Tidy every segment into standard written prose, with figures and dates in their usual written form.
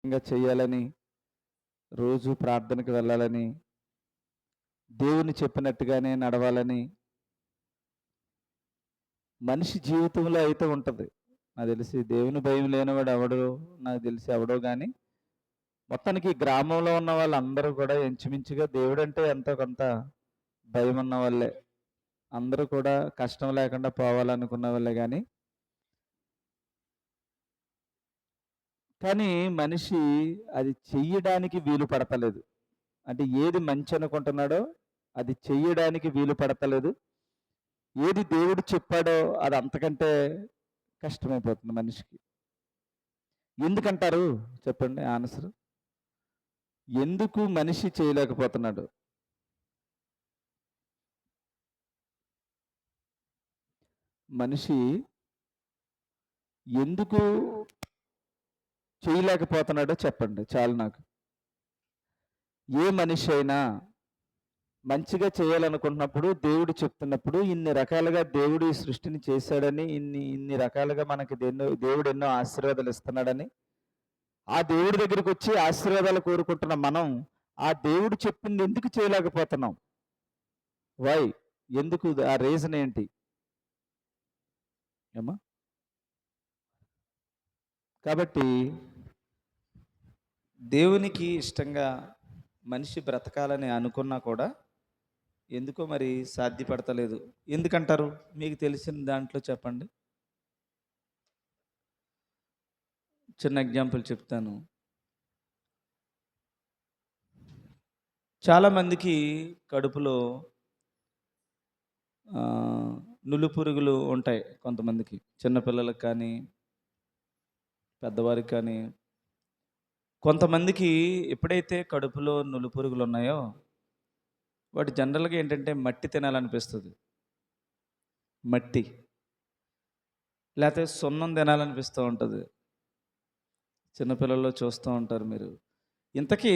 ఇంగా చేయాలని, రోజు ప్రార్థనకు వెళ్ళాలని, దేవుని చెప్పినట్టుగానే నడవాలని, మనిషి జీవితంలో అయితే ఉంటది. నాకు తెలిసి దేవుని భయం లేనివాడు ఎవడు నాకు తెలిసి ఎవడో గాని, మొత్తానికి ఈ గ్రామంలో ఉన్న వాళ్ళందరూ కూడా ఇంచుమించుగా దేవుడంటే ఎంతో కొంత భయమున్న వాళ్ళే. అందరూ కూడా కష్టం లేకుండా పోవాలనుకున్న వాళ్ళే గాని, కానీ మనిషి అది చెయ్యడానికి వీలు పడతలేదు. అంటే ఏది మంచి అనుకుంటున్నాడో అది చెయ్యడానికి వీలు పడతలేదు. ఏది దేవుడు చెప్పాడో అది అంతకంటే కష్టమైపోతుంది మనిషికి. ఎందుకంటారు? చెప్పండి ఆన్సరు. ఎందుకు మనిషి చేయలేకపోతున్నాడు? మనిషి ఎందుకు చేయలేకపోతున్నాడో చెప్పండి చాలు నాకు. ఏ మనిషి అయినా మంచిగా చేయాలనుకుంటున్నప్పుడు దేవుడు చెప్తున్నప్పుడు ఇన్ని రకాలుగా దేవుడు ఈ సృష్టిని చేశాడని, ఇన్ని ఇన్ని రకాలుగా మనకి దేవుడు ఎన్నో ఆశీర్వాదాలు ఇస్తున్నాడని, ఆ దేవుడి దగ్గరికొచ్చి ఆశీర్వాదాలు కోరుకుంటున్న మనం, ఆ దేవుడు చెప్పింది ఎందుకు చేయలేకపోతున్నాం? వై? ఎందుకు? ఆ రీజన్ ఏంటి? ఏమ్మా? కాబట్టి దేవునికి ఇష్టంగా మనిషి బ్రతకాలని అనుకున్నా కూడా ఎందుకో మరి సాధ్యపడతలేదు. ఎందుకంటారు? మీకు తెలిసిన దాంట్లో చెప్పండి. చిన్న ఎగ్జాంపుల్ చెప్తాను. చాలామందికి కడుపులో నులుపురుగులు ఉంటాయి కొంతమందికి. చిన్న పిల్లలకి కానీ, పెద్దవారికి కానీ. కొంతమందికి ఎప్పుడైతే కడుపులో నులుపురుగులు ఉన్నాయో, వాటి జనరల్‌గా ఏంటంటే మట్టి తినాలనిపిస్తది. మట్టి. లేతే సున్నం తినాలనిపిస్తూ ఉంటది. చిన్న పిల్లల్లో చూస్తూ ఉంటారు మీరు. ఇంతకీ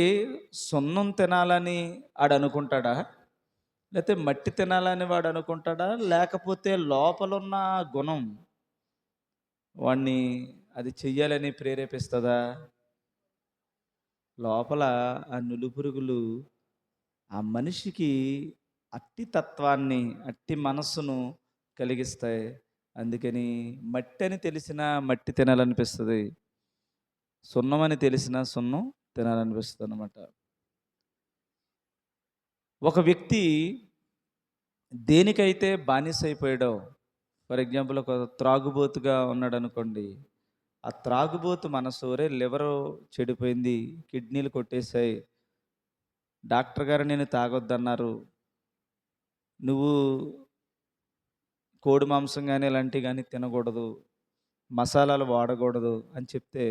సున్నం తినాలని ఆడనుకుంటాడా? లేతే మట్టి తినాలని వాడనుకుంటాడా? లేకపోతే లోపలున్న గుణం వాడిని అది చెయ్యాలని ప్రేరేపిస్తదా? లోపల ఆ నులిపురుగులు ఆ మనిషికి అట్టి తత్వాన్ని, అట్టి మనస్సును కలిగిస్తాయి. అందుకని మట్టని తెలిసినా మట్టి తినాలనిపిస్తది. సున్నమని తెలిసినా సున్నం తినాలనిపిస్తదనమాట. ఒక వ్యక్తి దేనికైతే బానిసైపోయాడో, ఫర్ ఎగ్జాంపుల్ ఒక త్రాగుబోతుగా ఉన్నాడనుకోండి. ఆ త్రాగుబోతు మనసు ఒరేయ్ లివరు చెడిపోయింది, కిడ్నీలు కొట్టేశాయి, డాక్టర్ గారు నిన్ను తాగొద్దన్నారు, నువ్వు కోడి మాంసం గానీ ఇలాంటివి గానీ తినకూడదు, మసాలాలు వాడకూడదు అని చెప్తే,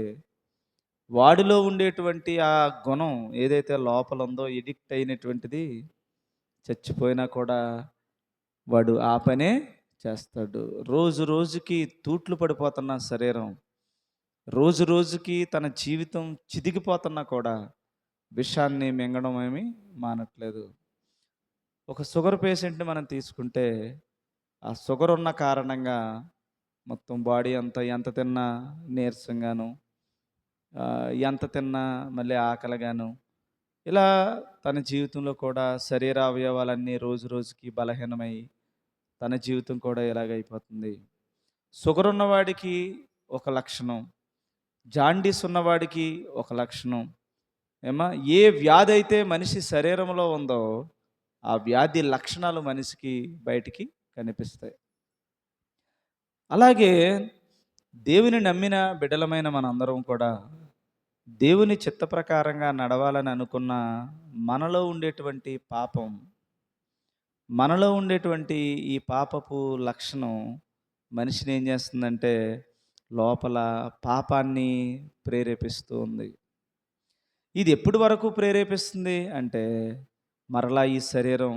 వాడిలో ఉండేటువంటి ఆ గుణం ఏదైతే లోపల ఉందో ఎడిక్ట్ అయినటువంటిది చచ్చిపోయినా కూడా వాడు ఆ పనే చేస్తాడు. రోజు రోజుకి తూట్లు పడిపోతున్న శరీరం, రోజు రోజుకి తన జీవితం చిదిగిపోతున్నా కూడా విషాన్ని మింగడం ఏమీ మానట్లేదు. ఒక షుగర్ పేషెంట్‌ని మనం తీసుకుంటే, ఆ షుగర్ ఉన్న కారణంగా మొత్తం బాడీ అంతా ఎంత తిన్నా నీరసంగాను, ఎంత తిన్నా మళ్ళీ ఆకలిగాను, ఇలా తన జీవితంలో కూడా శరీర అవయవాలన్నీ రోజు రోజుకి బలహీనమై తన జీవితం కూడా ఇలాగైపోతుంది. షుగర్ ఉన్నవాడికి ఒక లక్షణం, జాండీస్ ఉన్నవాడికి ఒక లక్షణం. ఏమ్మా? ఏ వ్యాధి అయితే మనిషి శరీరంలో ఉందో ఆ వ్యాధి లక్షణాలు మనిషికి బయటికి కనిపిస్తాయి. అలాగే దేవుని నమ్మిన బిడ్డలమైన మనందరం కూడా దేవుని చిత్త ప్రకారంగా నడవాలని అనుకున్న మనలో ఉండేటువంటి పాపం, మనలో ఉండేటువంటి ఈ పాపపు లక్షణం మనిషిని ఏం చేస్తుందంటే లోపల పాపాన్ని ప్రేరేపిస్తూ ఉంది. ఇది ఎప్పటి వరకు ప్రేరేపిస్తుంది అంటే మరలా ఈ శరీరం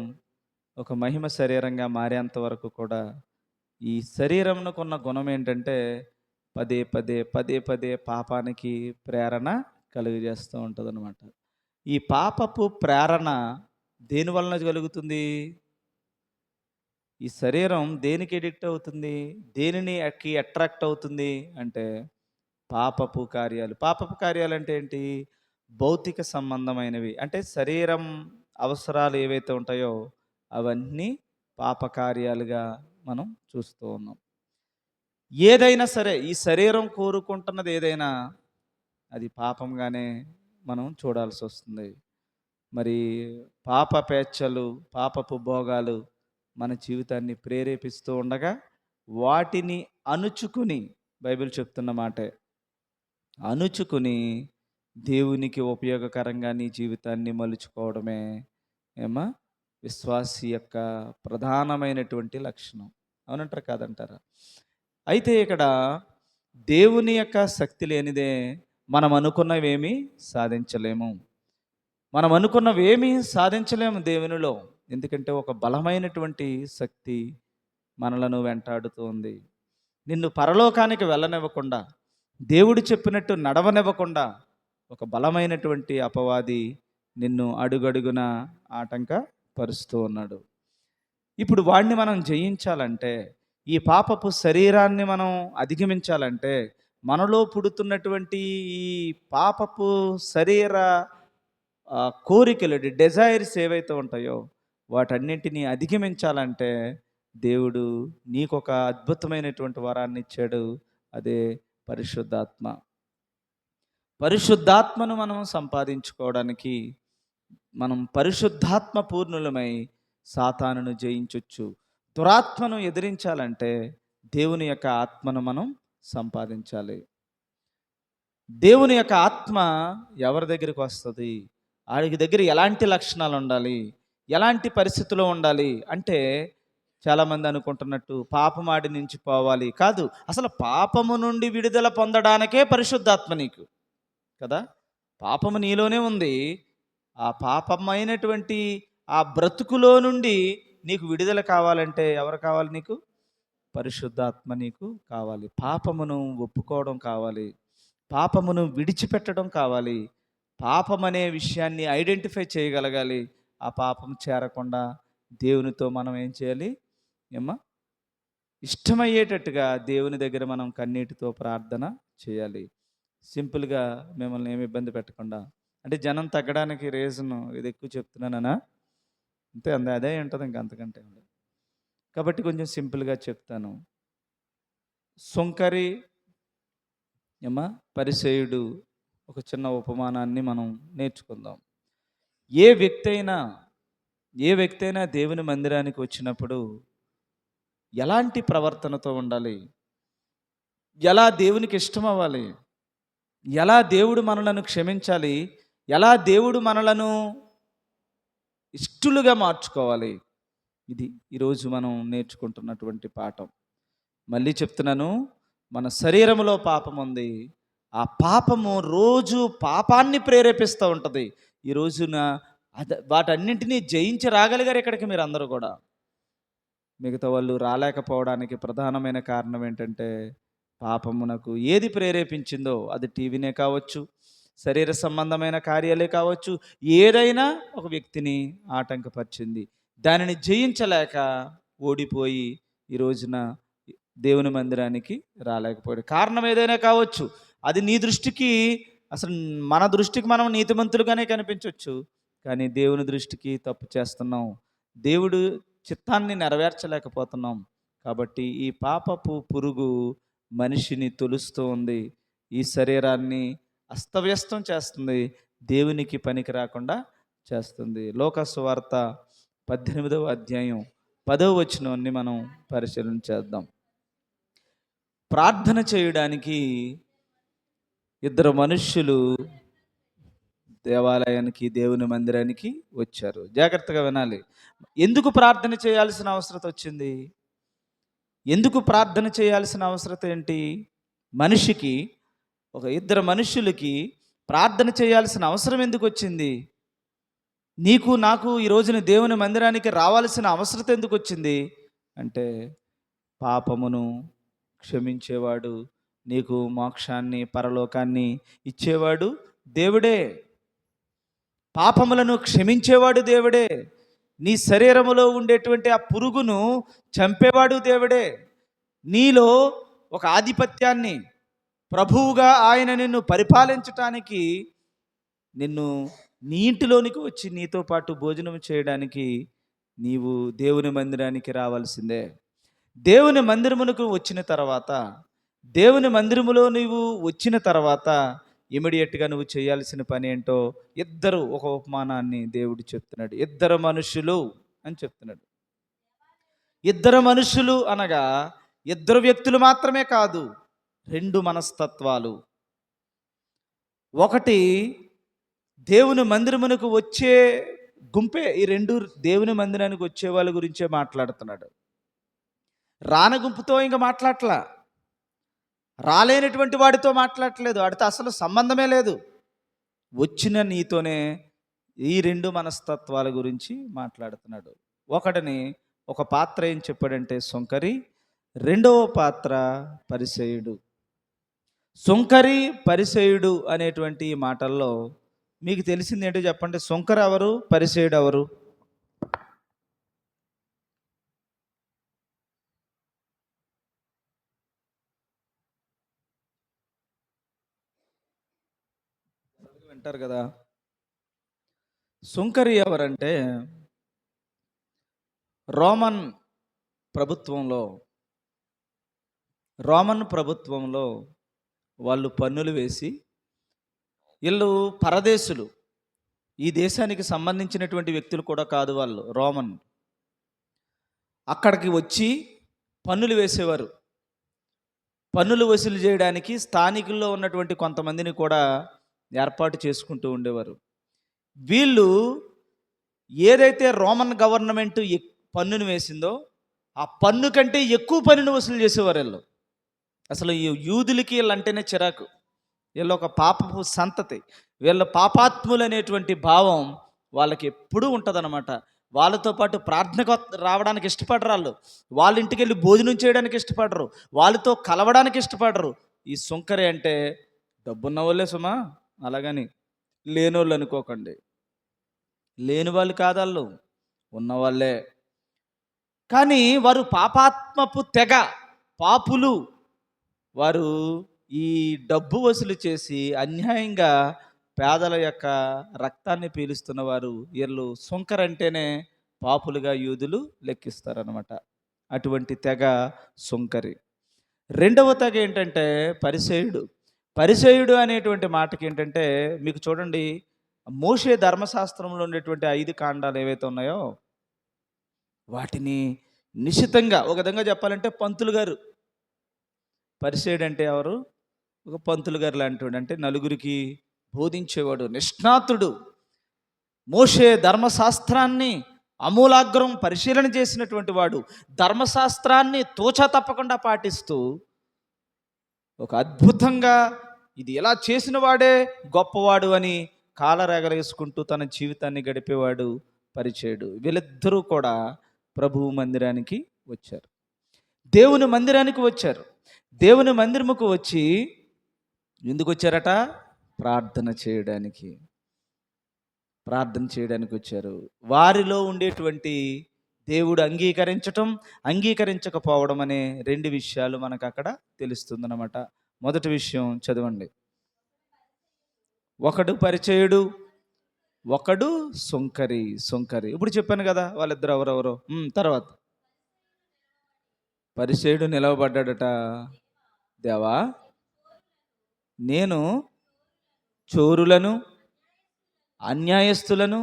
ఒక మహిమ శరీరంగా మారేంత వరకు కూడా ఈ శరీరంకున్న గుణం ఏంటంటే పదే పదే పదే పదే పాపానికి ప్రేరణ కలుగజేస్తూ ఉంటుంది అనమాట. ఈ పాపపు ప్రేరణ దేని వలన కలుగుతుంది? ఈ శరీరం దేనికి ఎడిక్ట్ అవుతుంది? దేనిని అట్రాక్ట్ అవుతుంది అంటే పాపపు కార్యాలు అంటే ఏంటి? భౌతిక సంబంధమైనవి. అంటే శరీరం అవసరాలు ఏవైతే ఉంటాయో అవన్నీ పాప కార్యాలుగా మనం చూస్తూ ఉన్నాం. ఏదైనా సరే ఈ శరీరం కోరుకుంటున్నది ఏదైనా అది పాపంగానే మనం చూడాల్సొస్తుంది. మరి పాపపేచ్ఛలు, పాపపు భోగాలు మన జీవితాన్ని ప్రేరేపిస్తూ ఉండగా వాటిని అణుచుకుని, బైబిల్ చెప్తున్న మాటే, అణుచుకుని దేవునికి ఉపయోగకరంగా నీ జీవితాన్ని మలుచుకోవడమే ఏమా విశ్వాసి యొక్క ప్రధానమైనటువంటి లక్షణం. అవునంటారా కాదంటారా? అయితే ఇక్కడ దేవుని యొక్క శక్తి లేనిదే మనం అనుకున్నవేమీ సాధించలేము. మనం అనుకున్నవేమీ సాధించలేము దేవునిలో. ఎందుకంటే ఒక బలమైనటువంటి శక్తి మనలను వెంటాడుతూ ఉంది. నిన్ను పరలోకానికి వెళ్ళనివ్వకుండా, దేవుడు చెప్పినట్టు నడవనివ్వకుండా ఒక బలమైనటువంటి అపవాది నిన్ను అడుగడుగున ఆటంకపరుస్తూ ఉన్నాడు. ఇప్పుడు వాడిని మనం జయించాలంటే, ఈ పాపపు శరీరాన్ని మనం అధిగమించాలంటే, మనలో పుడుతున్నటువంటి ఈ పాపపు శరీర కోరికలు, డిజైర్స్ ఏవైతే ఉంటాయో వాటన్నింటినీ అధిగమించాలంటే దేవుడు నీకొక అద్భుతమైనటువంటి వరాన్ని ఇచ్చాడు. అదే పరిశుద్ధాత్మ. పరిశుద్ధాత్మను మనం సంపాదించుకోవడానికి మనం పరిశుద్ధాత్మ పూర్ణులమై సాతానును జయించొచ్చు. దురాత్మను ఎదిరించాలంటే దేవుని యొక్క ఆత్మను మనం సంపాదించాలి. దేవుని యొక్క ఆత్మ ఎవరి దగ్గరికి వస్తుంది? వాడి దగ్గర ఎలాంటి లక్షణాలు ఉండాలి, ఎలాంటి పరిస్థితిలో ఉండాలి అంటే, చాలామంది అనుకుంటున్నట్టు పాపమాడి నుంచి పోవాలి కాదు. అసలు పాపము నుండి విడుదల పొందడానికే పరిశుద్ధాత్మ నీకు కదా. పాపము నీలోనే ఉంది. ఆ పాపమైనటువంటి ఆ బ్రతుకులో నుండి నీకు విడుదల కావాలంటే ఎవరు కావాలి? నీకు పరిశుద్ధాత్మ నీకు కావాలి. పాపమును ఒప్పుకోవడం కావాలి, పాపమును విడిచిపెట్టడం కావాలి, పాపం అనే విషయాన్ని ఐడెంటిఫై చేయగలగాలి. ఆ పాపం చేరకుండా దేవునితో మనం ఏం చేయాలి? ఇష్టమయ్యేటట్టుగా దేవుని దగ్గర మనం కన్నీటితో ప్రార్థన చేయాలి. సింపుల్గా మిమ్మల్ని ఏమి ఇబ్బంది పెట్టకుండా, అంటే జనం తగ్గడానికి రీజన్ ఇది ఎక్కువ చెప్తున్నానా? అంతే, అదే ఉంటుంది, ఇంకా అంతకంటే. కాబట్టి కొంచెం సింపుల్గా చెప్తాను. సుంకరి పరిసయుడు ఒక చిన్న ఉపమానాన్ని మనం నేర్చుకుందాం. ఏ వ్యక్తి అయినా దేవుని మందిరానికి వచ్చినప్పుడు ఎలాంటి ప్రవర్తనతో ఉండాలి, ఎలా దేవునికి ఇష్టం అవ్వాలి, ఎలా దేవుడు మనలను క్షమించాలి, ఎలా దేవుడు మనలను ఇష్టలుగా మార్చుకోవాలి, ఇది ఈరోజు మనం నేర్చుకుంటున్నటువంటి పాఠం. మళ్ళీ చెప్తున్నాను, మన శరీరంలో పాపం ఉంది. ఆ పాపము రోజు పాపాన్ని ప్రేరేపిస్తూ ఉంటుంది. ఈ రోజున వాటన్నింటినీ జయించి రాగలిగారు ఇక్కడికి మీరు అందరూ కూడా. మిగతా వాళ్ళు రాలేకపోవడానికి ప్రధానమైన కారణం ఏంటంటే, పాపమునకు ఏది ప్రేరేపించిందో, అది టీవీనే కావచ్చు, శరీర సంబంధమైన కార్యాలే కావచ్చు, ఏదైనా ఒక వ్యక్తిని ఆటంకపరిచింది. దానిని జయించలేక ఓడిపోయి ఈ రోజున దేవుని మందిరానికి రాలేకపోయాడు. కారణం ఏదైనా కావచ్చు. అది నీ దృష్టికి, అసలు మన దృష్టికి మనం నీతిమంతులుగానే కనిపించవచ్చు, కానీ దేవుని దృష్టికి తప్పు చేస్తున్నాం, దేవుడు చిత్తాన్ని నెరవేర్చలేకపోతున్నాం. కాబట్టి ఈ పాపపు పురుగు మనిషిని తొలుస్తూ ఉంది, ఈ శరీరాన్ని అస్తవ్యస్తం చేస్తుంది, దేవునికి పనికి రాకుండా చేస్తుంది. లోక సువార్త 18వ అధ్యాయం 10వ వచనాన్ని మనం పరిశీలన చేద్దాం. ప్రార్థన చేయడానికి ఇద్దరు మనుష్యులు దేవాలయానికి, దేవుని మందిరానికి వచ్చారు. జాగ్రత్తగా వినాలి. ఎందుకు ప్రార్థన చేయాల్సిన అవసరం వచ్చింది? ఎందుకు ప్రార్థన చేయాల్సిన అవసరం ఏంటి? మనిషికి, ఇద్దరు మనుష్యులకి ప్రార్థన చేయాల్సిన అవసరం ఎందుకు వచ్చింది? నీకు నాకు ఈ రోజున దేవుని మందిరానికి రావాల్సిన అవసరం ఎందుకు వచ్చింది అంటే, పాపమును క్షమించేవాడు, నీకు మోక్షాన్ని, పరలోకాన్ని ఇచ్చేవాడు దేవుడే. పాపములను క్షమించేవాడు దేవుడే. నీ శరీరములో ఉండేటువంటి ఆ పురుగును చంపేవాడు దేవుడే. నీలో ఒక ఆధిపత్యాన్ని, ప్రభువుగా ఆయన నిన్ను పరిపాలించటానికి, నిన్ను నీ ఇంటిలోనికి వచ్చి నీతో పాటు భోజనం చేయడానికి నీవు దేవుని మందిరానికి రావాల్సిందే. దేవుని మందిరమునకు వచ్చిన తర్వాత, దేవుని మందిరములో నీవు వచ్చిన తర్వాత ఇమీడియట్గా నువ్వు చేయాల్సిన పని ఏంటో ఇద్దరు, ఒక ఉపమానాన్ని దేవుడు చెప్తున్నాడు. ఇద్దరు మనుషులు అని చెప్తున్నాడు. ఇద్దరు మనుషులు అనగా ఇద్దరు వ్యక్తులు మాత్రమే కాదు, రెండు మనస్తత్వాలు. ఒకటి దేవుని మందిరమునకు వచ్చే గుంపే. ఈ రెండు దేవుని మందిరానికి వచ్చే వాళ్ళ గురించే మాట్లాడుతున్నాడు. రాని గుంపుతో ఇంకా మాట్లాడట్లా, రాలేనటువంటి వాడితో మాట్లాడట్లేదు, వాడితో అసలు సంబంధమే లేదు. వచ్చిన నీతోనే ఈ రెండు మనస్తత్వాల గురించి మాట్లాడుతున్నాడు. ఒకటిని, ఒక పాత్ర ఏం చెప్పాడంటే సుంకరి, రెండవ పాత్ర పరిసయుడు. సుంకరి, పరిసయుడు అనేటువంటి ఈ మాటల్లో మీకు తెలిసింది ఏంటో చెప్పండి. సుంకర ఎవరు, పరిసయుడు ఎవరు? వింటారు కదా. సుంకరి ఎవరంటే రోమన్ ప్రభుత్వంలో వాళ్ళు పన్నులు వేసి, వీళ్ళు పరదేశులు, ఈ దేశానికి సంబంధించినటువంటి వ్యక్తులు కూడా కాదు, వాళ్ళు రోమన్. అక్కడికి వచ్చి పన్నులు వేసేవారు. పన్నులు వసూలు చేయడానికి స్థానికుల్లో ఉన్నటువంటి కొంతమందిని కూడా ఏర్పాటు చేసుకుంటూ ఉండేవారు. వీళ్ళు ఏదైతే రోమన్ గవర్నమెంట్ పన్నును వేసిందో ఆ పన్ను కంటే ఎక్కువ పన్నును వసూలు చేసేవారు వీళ్ళు. అసలు ఈ యూదులకి వీళ్ళంటేనే చిరాకు. వీళ్ళు ఒక పాపపు సంతతి, వీళ్ళ పాపాత్ములు అనేటువంటి భావం వాళ్ళకి ఎప్పుడూ ఉంటుందన్నమాట. వాళ్ళతో పాటు ప్రార్థనకు రావడానికి ఇష్టపడరు వాళ్ళు. వాళ్ళ ఇంటికి వెళ్ళి భోజనం చేయడానికి ఇష్టపడరు, వాళ్ళతో కలవడానికి ఇష్టపడరు. ఈ సుంకరి అంటే డబ్బున్న వాళ్ళే సుమా, అలాగని లేనోళ్ళు అనుకోకండి. లేని వాళ్ళు కాదు, వాళ్ళు ఉన్నవాళ్ళే. కానీ వారు పాపాత్మపు తెగ, పాపులు. వారు ఈ డబ్బు వసూలు చేసి అన్యాయంగా పేదల యొక్క రక్తాన్ని పీలుస్తున్న వారు. వీళ్ళు సుంకరంటేనే పాపులుగా యూదులు లెక్కిస్తారనమాట. అటువంటి తెగ సుంకరి. రెండవ తెగ ఏంటంటే పరిసయుడు. పరిసయుడు అనేటువంటి మాటకి ఏంటంటే, మీకు చూడండి, మోషే ధర్మశాస్త్రంలో ఉండేటువంటి 5 కాండాలు ఏవైతే ఉన్నాయో వాటిని నిశితంగా, ఒక విధంగా చెప్పాలంటే పంతులు గారు. పరిసయుడు అంటే ఎవరు? ఒక పంతులు గారు లాంటివాడు. అంటే నలుగురికి బోధించేవాడు, నిష్ణాతుడు. మోషే ధర్మశాస్త్రాన్ని అమూలాగ్రం పరిశీలన చేసినటువంటి వాడు. ధర్మశాస్త్రాన్ని తోచా తప్పకుండా పాటిస్తూ ఒక అద్భుతంగా ఇది ఎలా చేసిన వాడే గొప్పవాడు అని కాలరేగలేసుకుంటూ తన జీవితాన్ని గడిపేవాడు పరిచయుడు. వీళ్ళిద్దరూ కూడా ప్రభువు మందిరానికి వచ్చారు, దేవుని మందిరానికి వచ్చారు. దేవుని మందిరముకు వచ్చి ఎందుకు వచ్చారట? ప్రార్థన చేయడానికి వచ్చారు. వారిలో ఉండేటువంటి దేవుడు అంగీకరించటం, అంగీకరించకపోవడం అనే 2 విషయాలు మనకు అక్కడ తెలుస్తుందన్నమాట. మొదటి విషయం చదవండి. ఒకడు పరిచయుడు, ఒకడు సుంకరి. ఇప్పుడు చెప్పాను కదా వాళ్ళిద్దరు ఎవరెవరో. తర్వాత పరిచయుడు నిలవబడ్డాడట. దేవా, నేను చోరులను, అన్యాయస్తులను,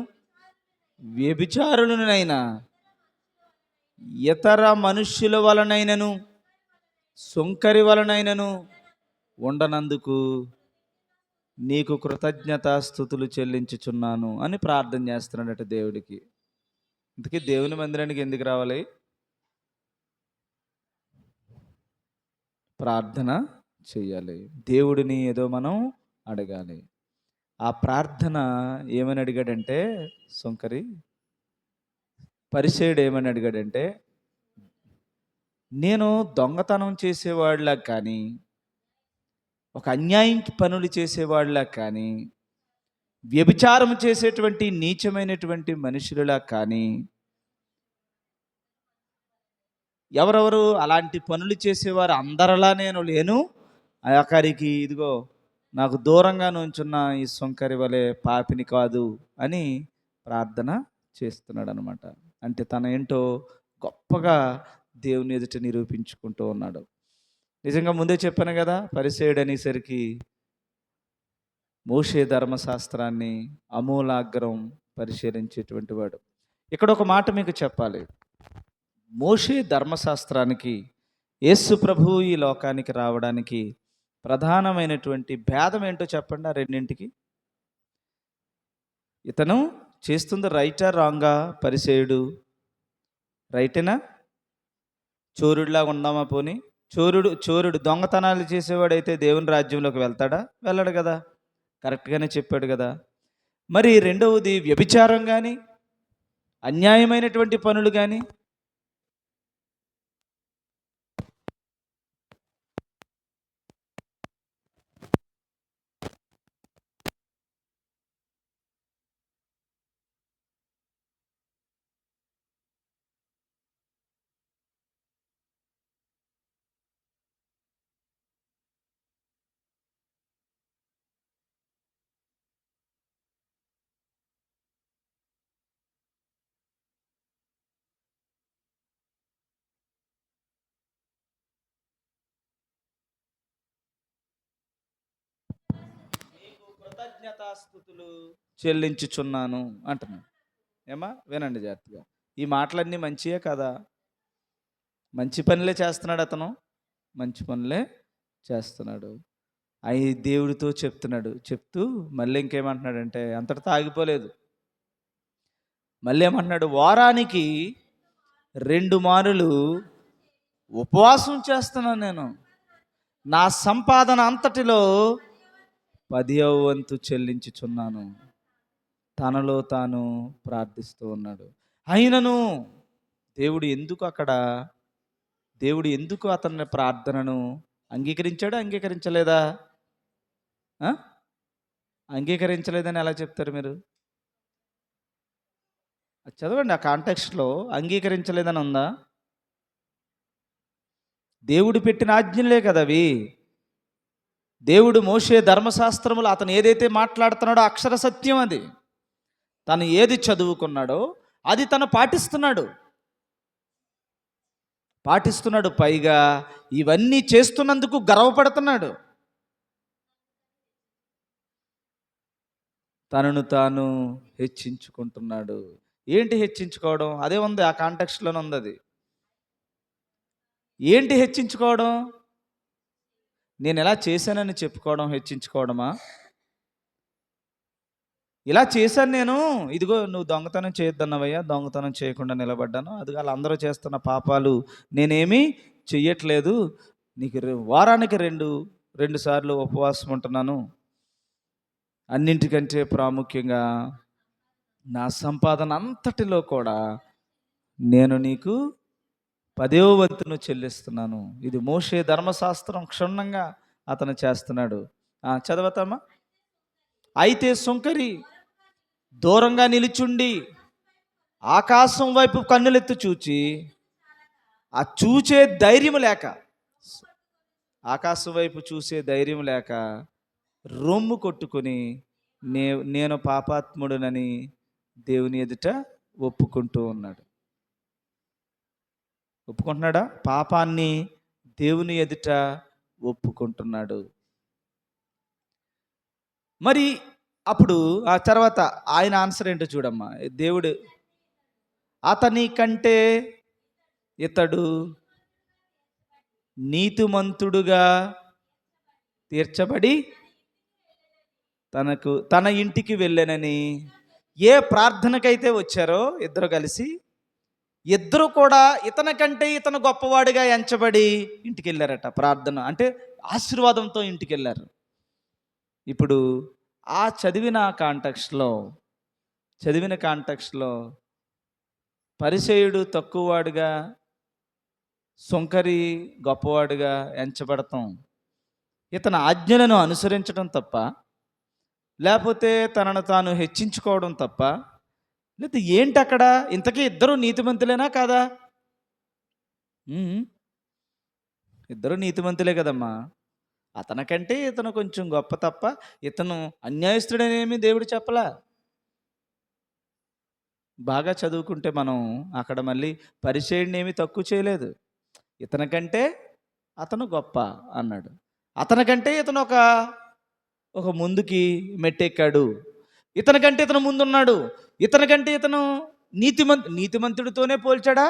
వ్యభిచారులనైనా, ఇతర మనుష్యుల వలనైనను, సుంకరి వలనైనను ఉండనందుకు నీకు కృతజ్ఞతాస్తుతులు చెల్లించుచున్నాను అని ప్రార్థన చేస్తున్నాడట దేవుడికి. ఇంతకీ దేవుని మందిరానికి ఎందుకు రావాలి? ప్రార్థన చెయ్యాలి. దేవుడిని ఏదో మనం అడగాలి. ఆ ప్రార్థన ఏమని అడిగాడంటే, సుంకరి పరిసయుడు ఏమని అడిగాడంటే, నేను దొంగతనం చేసేవాళ్ళ కానీ, ఒక అన్యాయం పనులు చేసేవాళ్ళ కానీ, వ్యభిచారం చేసేటువంటి నీచమైనటువంటి మనుషులలా కానీ, ఎవరెవరు అలాంటి పనులు చేసేవారు అందరిలా నేను లేను ఆఖరికి ఇదిగో నాకు దూరంగా నుంచున్న ఈ సుంకరి వలె పాపిని కాదు అని ప్రార్థన చేస్తున్నాడు అనమాట. అంటే తన ఏంటో గొప్పగా దేవుని ఎదుట నిరూపించుకుంటూ ఉన్నాడు. నిజంగా ముందే చెప్పాను కదా, పరిసేయుడు అనేసరికి మోషే ధర్మశాస్త్రాన్ని అమూలాగ్రం పరిశీలించేటువంటి వాడు. ఇక్కడ ఒక మాట మీకు చెప్పాలి. మోషే ధర్మశాస్త్రానికి యేసు ప్రభువు ఈ లోకానికి రావడానికి ప్రధానమైనటువంటి భేదం ఏంటో చెప్పండి ఆ రెండింటికి. ఇతను చేస్తుంది రైటా రాంగా? పరిసేయుడు రైటేనా? చోరుడిలాగా ఉందామా? పోనీ చోరుడు దొంగతనాలు చేసేవాడైతే దేవుని రాజ్యంలోకి వెళ్తాడా? వెళ్ళడు కదా. కరెక్ట్గానే చెప్పాడు కదా. మరి రెండవది వ్యభిచారం కానీ అన్యాయమైనటువంటి పనులు కానీ కృతజ్ఞతాస్తుతులు చెల్లించుచున్నాను అంటున్నాను. ఏమా వినండి జాగ్రత్తగా. ఈ మాటలన్నీ మంచియే కదా. మంచి పనులే చేస్తున్నాడు అతను, మంచి పనులే చేస్తున్నాడు. అవి దేవుడితో చెప్తున్నాడు. చెప్తూ మళ్ళీ ఇంకేమంటున్నాడంటే అంతటితో ఆగిపోలేదు. మళ్ళీ ఏమంటున్నాడు, వారానికి 2 మారులు ఉపవాసం చేస్తున్నాను నేను, నా సంపాదన అంతటిలో 10వ వంతు చెల్లించుచున్నాను. తనలో తాను ప్రార్థిస్తూ ఉన్నాడు. అయినను దేవుడు ఎందుకు అతని ప్రార్థనను అంగీకరించాడు? అంగీకరించలేదా? అంగీకరించలేదని ఎలా చెప్తారు మీరు? చదవండి. ఆ కాంటెక్స్ట్లో అంగీకరించలేదని ఉందా? దేవుడు పెట్టిన ఆజ్ఞలే కదా అవి. దేవుడు మోషే ధర్మశాస్త్రములు అతను ఏదైతే మాట్లాడుతున్నాడో అక్షర సత్యం అది. తను ఏది చదువుకున్నాడో అది తను పాటిస్తున్నాడు. పైగా ఇవన్నీ చేస్తున్నందుకు గర్వపడుతున్నాడు. తనను తాను హెచ్చించుకుంటున్నాడు. ఏంటి హెచ్చించుకోవడం? అదే ఉంది, ఆ కాంటెక్స్ట్లోనే ఉంది అది. ఏంటి హెచ్చించుకోవడం? నేను ఎలా చేశానని చెప్పుకోవడం హెచ్చించుకోవడమా? ఇలా చేశాను నేను, ఇదిగో నువ్వు దొంగతనం చేయొద్దన్నవయ్యా, దొంగతనం చేయకుండా నిలబడ్డాను, అది వాళ్ళందరూ చేస్తున్న పాపాలు నేనేమీ చెయ్యట్లేదు, నీకు వారానికి 2 సార్లు ఉపవాసం ఉంటున్నాను, అన్నింటికంటే ప్రాముఖ్యంగా నా సంపాదన అంతటిలో కూడా నేను నీకు 10వ వంతును చెల్లిస్తున్నాను. ఇది మోషే ధర్మశాస్త్రం క్షుణ్ణంగా అతను చేస్తున్నాడు. చదవతామా? అయితే సుంకరి దూరంగా నిలుచుండి ఆకాశం వైపు కన్నులెత్తి చూచి, ఆ చూచే ధైర్యం లేక, ఆకాశం వైపు చూసే ధైర్యం లేక రొమ్ము కొట్టుకొని నేను పాపాత్ముడునని దేవుని ఎదుట ఒప్పుకుంటూ ఉన్నాడు. ఒప్పుకుంటున్నాడా? పాపాన్ని దేవుని ఎదుట ఒప్పుకుంటున్నాడు. మరి అప్పుడు ఆ తర్వాత ఆయన ఆన్సర్ ఏంటో చూడమ్మా. దేవుడు అతని కంటే ఇతడు నీతిమంతుడుగా తీర్చబడి తన ఇంటికి వెళ్ళానని, ఏ ప్రార్థనకైతే వచ్చారో ఇద్దరు కలిసి, ఇద్దరు కూడా ఇతను గొప్పవాడిగా ఎంచబడి ఇంటికి వెళ్ళారట. ప్రార్థన అంటే ఆశీర్వాదంతో ఇంటికి వెళ్ళారు. ఇప్పుడు ఆ చదివిన కాంటెక్స్ట్లో పరిసయ్యుడు తక్కువవాడుగా, సుంకరి గొప్పవాడుగా ఎంచబడతాం ఇతని ఆజ్ఞలను అనుసరించడం తప్ప, లేకపోతే తనను తాను హెచ్చించుకోవడం తప్ప, లేకపోతే ఏంటి అక్కడ? ఇంతకీ ఇద్దరు నీతిమంతులేనా కాదా? ఇద్దరు నీతిమంతులే కదమ్మా. అతనికంటే ఇతను కొంచెం గొప్ప తప్ప ఇతను అన్యాయస్తుడనేమి దేవుడు చెప్పలా. బాగా చదువుకుంటే మనం అక్కడ మళ్ళీ పరిచయుడిని ఏమీ తక్కువ చేయలేదు. ఇతనికంటే అతను గొప్ప అన్నాడు. అతనికంటే ఇతను ఒక ముందుకి మెట్టెక్కాడు. ఇతనికంటే ఇతను ముందున్నాడు. ఇతనికంటే ఇతను నీతిమంతుడితోనే పోల్చాడా?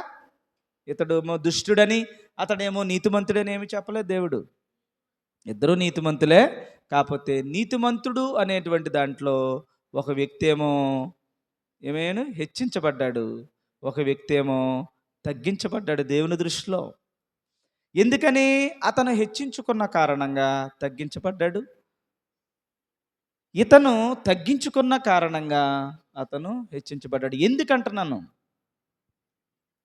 ఇతడేమో దుష్టుడని అతడేమో నీతిమంతుడని ఏమి చెప్పలేదు దేవుడు. ఇద్దరూ నీతిమంతులే. కాకపోతే నీతిమంతుడు అనేటువంటి దాంట్లో ఒక వ్యక్తి ఏమో ఏమైనా హెచ్చించబడ్డాడు, ఒక వ్యక్తి ఏమో తగ్గించబడ్డాడు దేవుని దృష్టిలో. ఎందుకని? అతను హెచ్చించుకున్న కారణంగా తగ్గించబడ్డాడు. ఇతను తగ్గించుకున్న కారణంగా అతను హెచ్చించబడ్డాడు. ఎందుకంటున్నాను?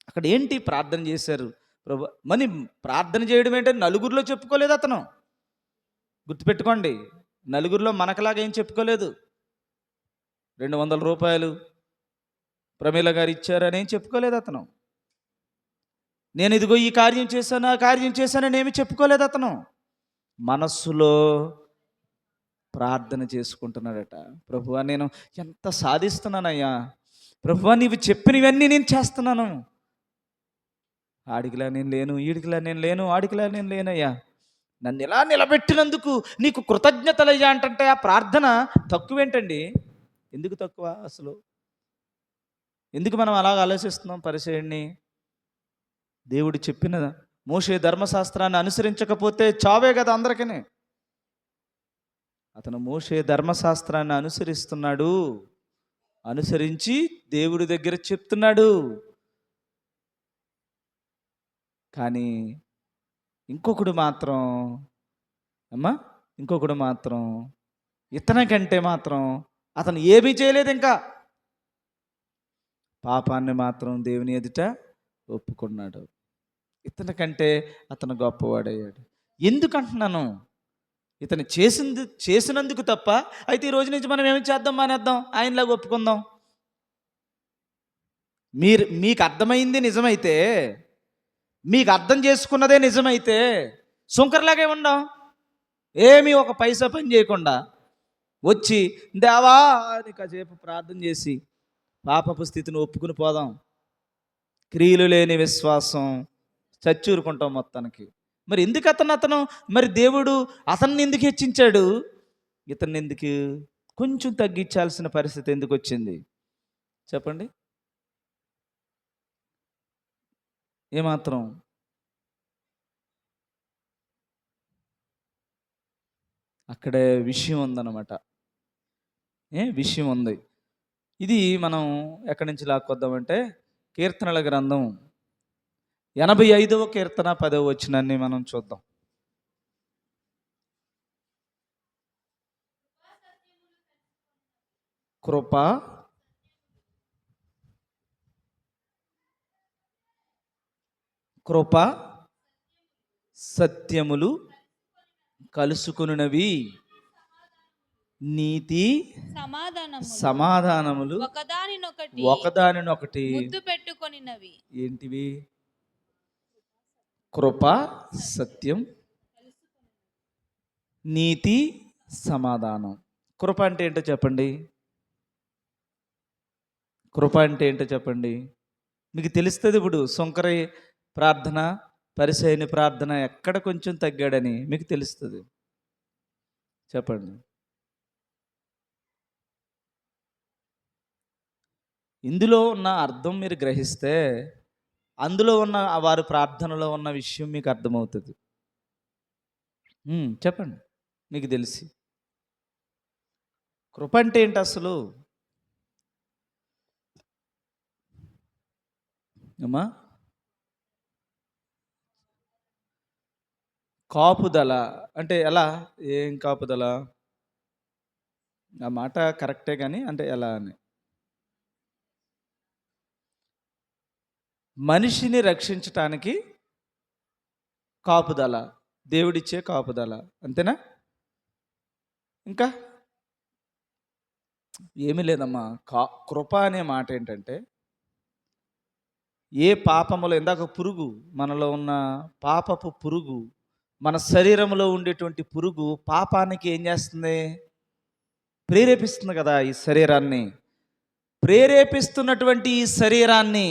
అక్కడ ఏంటి ప్రార్థన చేశారు ప్రభు. మరి ప్రార్థన చేయడం ఏంటంటే నలుగురిలో చెప్పుకోలేదు అతను. గుర్తుపెట్టుకోండి, నలుగురిలో మనకలాగా ఏం చెప్పుకోలేదు. 200 రూపాయలు ప్రమీల గారు ఇచ్చారని ఏం చెప్పుకోలేదు అతను. నేను ఇదిగో ఈ కార్యం చేశాను, ఆ కార్యం చేశానని ఏమి చెప్పుకోలేదు అతను. మనస్సులో ప్రార్థన చేసుకుంటున్నాడట. ప్రభువా, నేను ఎంత సాధిస్తున్నానయ్యా, ప్రభువా నీవు చెప్పినవన్నీ నేను చేస్తున్నాను. ఆడికిలా నేను లేను, ఈడికిలా నేను లేను, ఆడికిలా నేను లేనయ్యా, నన్ను ఇలా నిలబెట్టినందుకు నీకు కృతజ్ఞతలయ్యా అంటే ఆ ప్రార్థన తక్కువేంటండి? ఎందుకు తక్కువ అసలు? ఎందుకు మనం అలాగ ఆలోచిస్తున్నాం? పరిచయుడిని దేవుడు చెప్పిన మోషే ధర్మశాస్త్రాన్ని అనుసరించకపోతే చావే కదా అందరికీ. అతను మోషే ధర్మశాస్త్రాన్ని అనుసరిస్తున్నాడు, అనుసరించి దేవుడి దగ్గర చెప్తున్నాడు. కానీ ఇంకొకడు మాత్రం ఇతనికంటే మాత్రం అతను ఏమీ చేయలేదు. ఇంకా పాపాన్ని మాత్రం దేవుని ఎదుట ఒప్పుకున్నాడు. ఇతనికంటే అతను గొప్పవాడయ్యాడు. ఎందుకంటున్నాను? ఇతను చేసినందుకు తప్ప. అయితే ఈ రోజు నుంచి మనం ఏమి చేద్దాం? మానేద్దాం, ఆయనలాగా ఒప్పుకుందాం. మీకు అర్థమైంది నిజమైతే, మీకు అర్థం చేసుకున్నదే నిజమైతే సుంకర్లాగే ఉండం. ఏమీ ఒక పైసా పని చేయకుండా వచ్చి దేవా అని కాసేపు ప్రార్థన చేసి పాపపు స్థితిని ఒప్పుకుని పోదాం. క్రియలు లేని విశ్వాసం చచ్చూరుకుంటాం మొత్తానికి. మరి ఎందుకు అతను మరి దేవుడు అతన్ని ఎందుకు హెచ్చించాడు? ఇతన్ని ఎందుకు కొంచెం తగ్గించాల్సిన పరిస్థితి ఎందుకు వచ్చింది చెప్పండి? ఏమాత్రం అక్కడే విషయం ఉందన్నమాట. విషయం ఉంది. ఇది మనం ఎక్కడి నుంచి లాక్కొద్దామంటే కీర్తనల గ్రంథం 85వ కీర్తన 10వ వచనాన్ని మనం చూద్దాం. కృప సత్యములు కలుసుకున్నవి, నీతి సమాధానములు ఒకదానినొకటి ముద్దు పెట్టుకొనినవి. ఏంటివి? కృప సత్యం, నీతి సమాధానం. కృప అంటే ఏంటో చెప్పండి? కృప అంటే ఏంటో చెప్పండి? మీకు తెలుస్తుంది. ఇప్పుడు సుంకరి ప్రార్థన, పరిసయ్యుని ప్రార్థన ఎక్కడ కొంచెం తగ్గాడని మీకు తెలుస్తుంది. చెప్పండి. ఇందులో ఉన్న అర్థం మీరు గ్రహిస్తే అందులో ఉన్న వారి ప్రార్థనలో ఉన్న విషయం మీకు అర్థమవుతుంది. చెప్పండి, మీకు తెలిసి. కృప అంటే ఏంటి అసలు? అమ్మా, కాపుదల అంటే ఎలా? ఏం కాపుదల? ఆ మాట కరెక్టే కానీ అంటే ఎలా అని. మనిషిని రక్షించటానికి కాపుదల, దేవుడిచ్చే కాపుదల, అంతేనా? ఇంకా ఏమీ లేదమ్మా. కృప అనే మాట ఏంటంటే ఏ పాపములో ఇందాక పురుగు, మనలో ఉన్న పాపపు పురుగు మన శరీరంలో ఉండేటువంటి పురుగు పాపానికి ఏం చేస్తుంది? ప్రేరేపిస్తుంది కదా ఈ శరీరాన్ని. ప్రేరేపిస్తున్నటువంటి ఈ శరీరాన్ని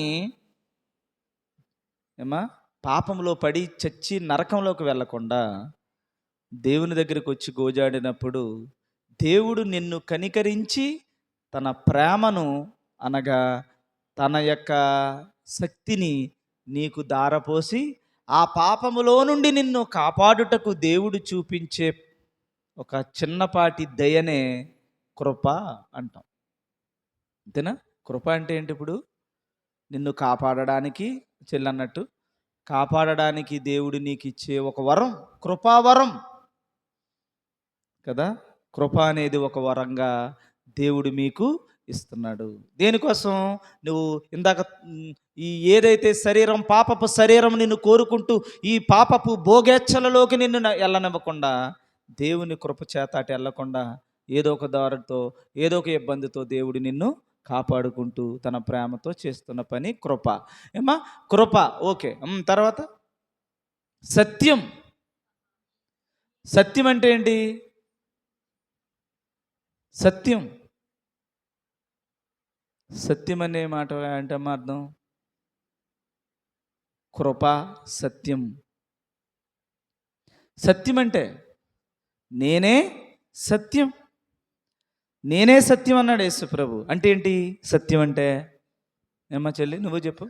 ఏమా పాపంలో పడి చచ్చి నరకంలోకి వెళ్ళకుండా దేవుని దగ్గరికి వచ్చి గోజాడినప్పుడు దేవుడు నిన్ను కనికరించి తన ప్రేమను అనగా తన యొక్క శక్తిని నీకు దారపోసి ఆ పాపములో నుండి నిన్ను కాపాడుటకు దేవుడు చూపించే ఒక చిన్నపాటి దయనే కృప అంటాం. అంతేనా? కృప అంటే ఏంటి? ఇప్పుడు నిన్ను కాపాడడానికి చెల్లన్నట్టు కాపాడడానికి దేవుడు నీకు ఇచ్చే ఒక వరం, కృపావరం కదా. కృప అనేది ఒక వరంగా దేవుడు మీకు ఇస్తున్నాడు. దేనికోసం? నువ్వు ఇందాక ఏదైతే శరీరం, పాపపు శరీరం నిన్ను కోరుకుంటూ ఈ పాపపు భోగేచ్ఛలలోకి నిన్ను వెళ్ళనివ్వకుండా, దేవుని కృప చేత అటు వెళ్ళకుండా ఏదో ఒక దారితో ఏదో ఒక ఇబ్బందితో దేవుడు నిన్ను కాపాడుకుంటూ తన ప్రేమతో చేస్తున్న పని కృప. ఏమా కృప. ఓకే. తర్వాత సత్యం. సత్యం అంటే ఏంటి? సత్యం సత్యం అనే మాట అంటే అర్థం కృప, సత్యం. సత్యం అంటే నేనే సత్యం, నేనే సత్యం అన్నాడు యేసు ప్రభు. అంటే ఏంటి సత్యం అంటే? ఏమ్మా చెల్లి నువ్వు చెప్పు.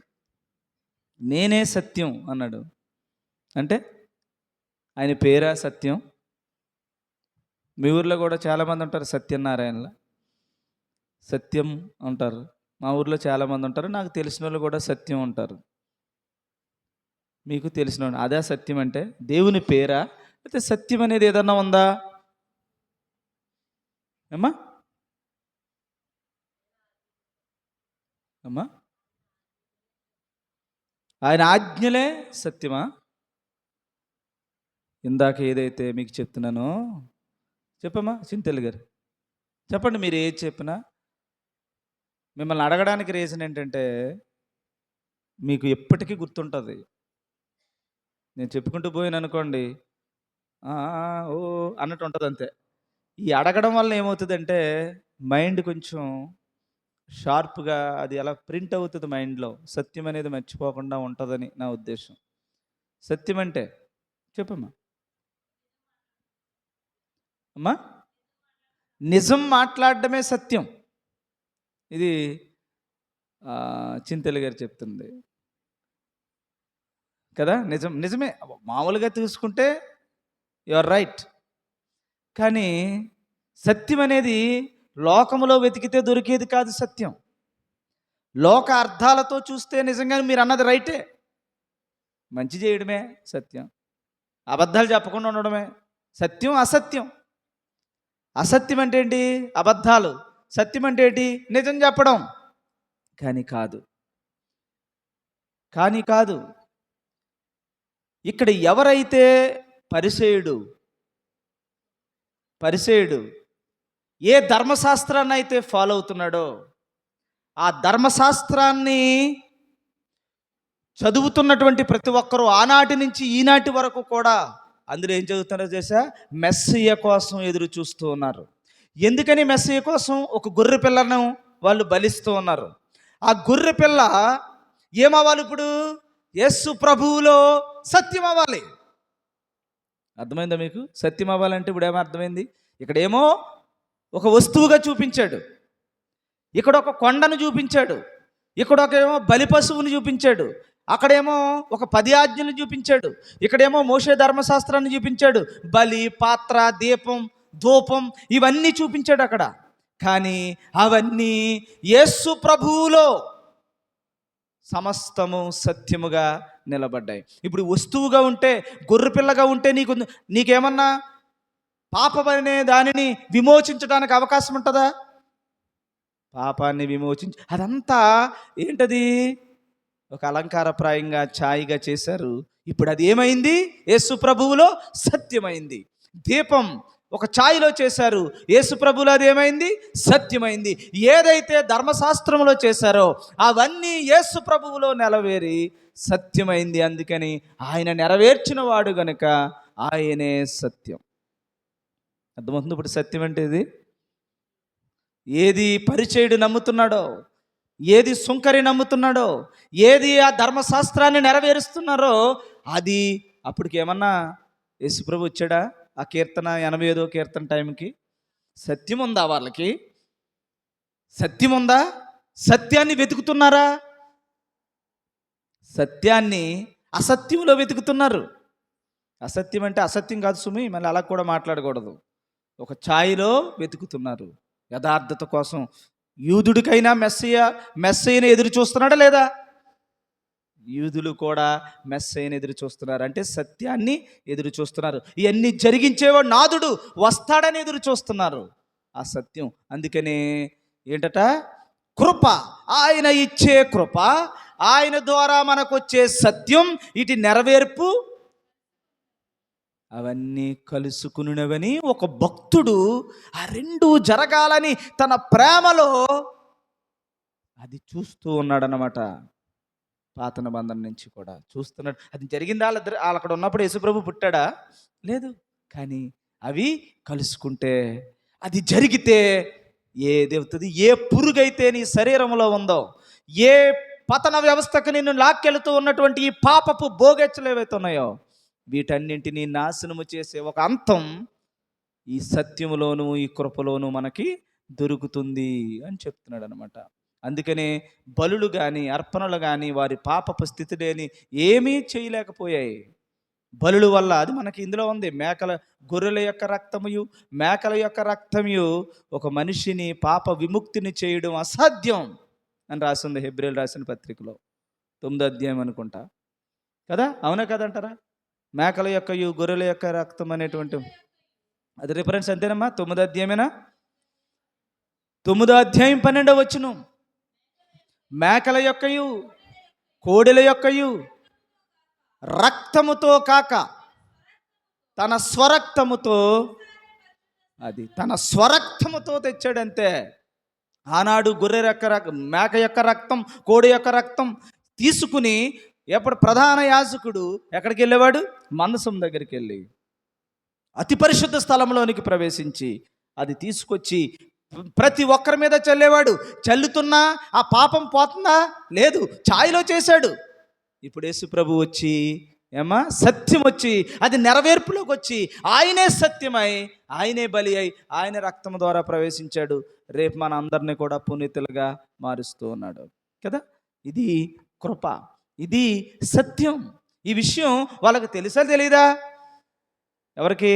నేనే సత్యం అన్నాడు అంటే ఆయన పేరా సత్యం? మీ ఊర్లో కూడా చాలామంది ఉంటారు సత్యనారాయణలో, సత్యం ఉంటారు. మా ఊర్లో చాలామంది ఉంటారు. నాకు తెలిసిన వాళ్ళు కూడా సత్యం ఉంటారు. మీకు తెలిసిన వాళ్ళు అదే సత్యం అంటే దేవుని పేరా? అయితే సత్యం అనేది ఏదన్నా ఉందా ఏమ్మా? అమ్మా ఆయన ఆజ్ఞలే సత్యమా? ఇందాక ఏదైతే మీకు చెప్తున్నానో చెప్పమ్మా చింతెల్లి గారు, చెప్పండి. మీరు ఏది చెప్పినా మిమ్మల్ని అడగడానికి రీజన్ ఏంటంటే మీకు ఎప్పటికీ గుర్తుంటుంది. నేను చెప్పుకుంటూ పోయాను అనుకోండి, ఓ అన్నట్టు ఉంటుంది అంతే. ఈ అడగడం వల్ల ఏమవుతుందంటే మైండ్ కొంచెం షార్ప్గా అది అలా ప్రింట్ అవుతుంది మైండ్లో. సత్యం అనేది మర్చిపోకుండా ఉంటుందని నా ఉద్దేశం. సత్యం అంటే చెప్పమ్మా. అమ్మా నిజం మాట్లాడడమే సత్యం. ఇది చింతెల్లి గారు చెప్తుంది కదా. నిజమే. మామూలుగా తీసుకుంటే యు ఆర్ రైట్. కానీ సత్యం అనేది లోకములో వెతికితే దొరికేది కాదు. సత్యం లోక అర్థాలతో చూస్తే నిజంగా మీరు అన్నది రైటే. మంచి చేయడమే సత్యం, అబద్ధాలు చెప్పకుండా ఉండడమే సత్యం. అసత్యం, అసత్యం అంటే ఏంటి? అబద్ధాలు. సత్యం అంటే ఏంటి? నిజం చెప్పడం. కానీ కాదు. ఇక్కడ ఎవరైతే పరిసయ్యుడు ఏ ధర్మశాస్త్రాన్ని అయితే ఫాలో అవుతున్నాడో, ఆ ధర్మశాస్త్రాన్ని చదువుతున్నటువంటి ప్రతి ఒక్కరూ ఆనాటి నుంచి ఈనాటి వరకు కూడా అందులో ఏం చదువుతున్నారో చేసా? మెస్సియ కోసం ఎదురు చూస్తూ ఉన్నారు. ఎందుకని మెస్సియ కోసం ఒక గొర్రె పిల్లను వాళ్ళు బలిస్తూ ఉన్నారు. ఆ గొర్రె పిల్ల ఏమవ్వాలి? ఇప్పుడు యేసు ప్రభువులో సత్యం అవ్వాలి. అర్థమైందా మీకు? సత్యం అవ్వాలంటే ఇప్పుడు ఏమో అర్థమైంది. ఇక్కడేమో ఒక వస్తువుగా చూపించాడు, ఇక్కడ ఒక కొండను చూపించాడు, ఇక్కడ ఒక ఏమో బలి పశువుని చూపించాడు, అక్కడేమో ఒక 10 ఆజ్ఞలు చూపించాడు, ఇక్కడేమో మోషే ధర్మశాస్త్రాన్ని చూపించాడు, బలి, పాత్ర, దీపం, ధూపం ఇవన్నీ చూపించాడు అక్కడ. కానీ అవన్నీ యేసు ప్రభువులో సమస్తము సత్యముగా నిలబడ్డాయి. ఇప్పుడు వస్తువుగా ఉంటే, గొర్రెపిల్లగా ఉంటే నీకేమన్నా పాపమనే దానిని విమోచించడానికి అవకాశం ఉంటుందా? పాపాన్ని విమోచించి అదంతా ఏంటది? ఒక అలంకారప్రాయంగా ఛాయిగా చేశారు. ఇప్పుడు అది ఏమైంది? యేసు ప్రభువులో సత్యమైంది. దీపం ఒక ఛాయిలో చేశారు, యేసు ప్రభువులో అది ఏమైంది? సత్యమైంది. ఏదైతే ధర్మశాస్త్రంలో చేశారో అవన్నీ యేసు ప్రభువులో నెరవేరి సత్యమైంది. అందుకని ఆయన నెరవేర్చిన వాడు గనుక ఆయనే సత్యం. అర్థమవుతుంది ఇప్పుడు సత్యం అంటే ఇది? ఏది పరిచయుడు నమ్ముతున్నాడో, ఏది సుంకరి నమ్ముతున్నాడో, ఏది ఆ ధర్మశాస్త్రాన్ని నెరవేరుస్తున్నారో అది అప్పటికి ఏమన్నా యేసుప్రభు వచ్చాడా? ఆ కీర్తన 85వ కీర్తన టైంకి సత్యం ఉందా వాళ్ళకి? సత్యం ఉందా? సత్యాన్ని వెతుకుతున్నారా? సత్యాన్ని అసత్యంలో వెతుకుతున్నారు. అసత్యం అంటే అసత్యం కాదు సుమి, మళ్ళీ అలా కూడా మాట్లాడకూడదు. ఒక ఛాయిలో వెతుకుతున్నారు యథార్థత కోసం. యూదుడికైనా మెస్సయ్యను ఎదురు చూస్తున్నాడా లేదా? యూదులు కూడా మెస్సయ్యను ఎదురు చూస్తున్నారు, అంటే సత్యాన్ని ఎదురు చూస్తున్నారు. ఇవన్నీ జరిగించేవాడు నాదుడు వస్తాడని ఎదురు చూస్తున్నారు. ఆ సత్యం అందుకనే ఏంటట? కృప, ఆయన ఇచ్చే కృప, ఆయన ద్వారా మనకు వచ్చే సత్యం, ఇటు నెరవేర్పు అవన్నీ కలుసుకునునవని ఒక భక్తుడు ఆ రెండు జరగాలని తన ప్రేమలో అది చూస్తూ ఉన్నాడనమాట. పాత నిబంధన నుంచి కూడా చూస్తున్నాడు. అది జరిగిందా? వాళ్ళు అక్కడ ఉన్నప్పుడు యేసుప్రభు పుట్టాడా? లేదు. కానీ అవి కలుసుకుంటే, అది జరిగితే ఏదవుతుంది? ఏ పురుగైతే నీ శరీరంలో ఉందో, ఏ పతన వ్యవస్థకు నిన్ను లాక్కెళుతూ ఉన్నటువంటి ఈ పాపపు భోగెచ్చలు ఏవైతే ఉన్నాయో వీటన్నింటినీ నాశనము చేసే ఒక అంతం ఈ సత్యములోను ఈ కృపలోను మనకి దొరుకుతుంది అని చెప్తున్నాడు అనమాట. అందుకనే బలులు కానీ అర్పణలు కానీ వారి పాపపు స్థితి లేని ఏమీ చేయలేకపోయాయి. బలుల వల్ల అది మనకి ఇందులో ఉంది. గొర్రెల యొక్క రక్తముయు మేకల యొక్క రక్తముయు ఒక మనిషిని పాప విముక్తిని చేయడం అసాధ్యం అని రాసింది హెబ్రీయులు రాసిన పత్రికలో 9వ అధ్యాయం అనుకుంటా కదా. అవునా కదంటారా? మేకల యొక్కయు గొర్రెల యొక్క రక్తం అనేటువంటి అది రిఫరెన్స్ అంతేనమ్మా? 9వ అధ్యాయమేనా? 9వ అధ్యాయం 12వ వచనం. మేకల యొక్కయు కోడెల యొక్కయు రక్తముతో కాక తన స్వరక్తముతో తెచ్చాడంతే. ఆనాడు గొర్రె యొక్క మేక యొక్క రక్తం, కోడి యొక్క రక్తం తీసుకుని ఎప్పుడు ప్రధాన యాజకుడు ఎక్కడికి వెళ్ళేవాడు? మందసం దగ్గరికి వెళ్ళి అతి పరిశుద్ధ స్థలంలోనికి ప్రవేశించి అది తీసుకొచ్చి ప్రతి ఒక్కరి మీద చల్లేవాడు. చల్లుతున్నా ఆ పాపం పోతుందా? లేదు, ఛాయలో చేశాడు. ఇప్పుడు యేసు ప్రభు వచ్చి సత్యం వచ్చి అది నెరవేర్పులోకి వచ్చి ఆయనే సత్యమై, ఆయనే బలి అయి, ఆయన రక్తం ద్వారా ప్రవేశించాడు. రేపు మన అందరినీ కూడా పునీతులుగా మారుస్తూ ఉన్నాడు కదా. ఇది కృప, ఇది సత్యం. ఈ విషయం వాళ్ళకి తెలుసా తెలీదా? ఎవరికి?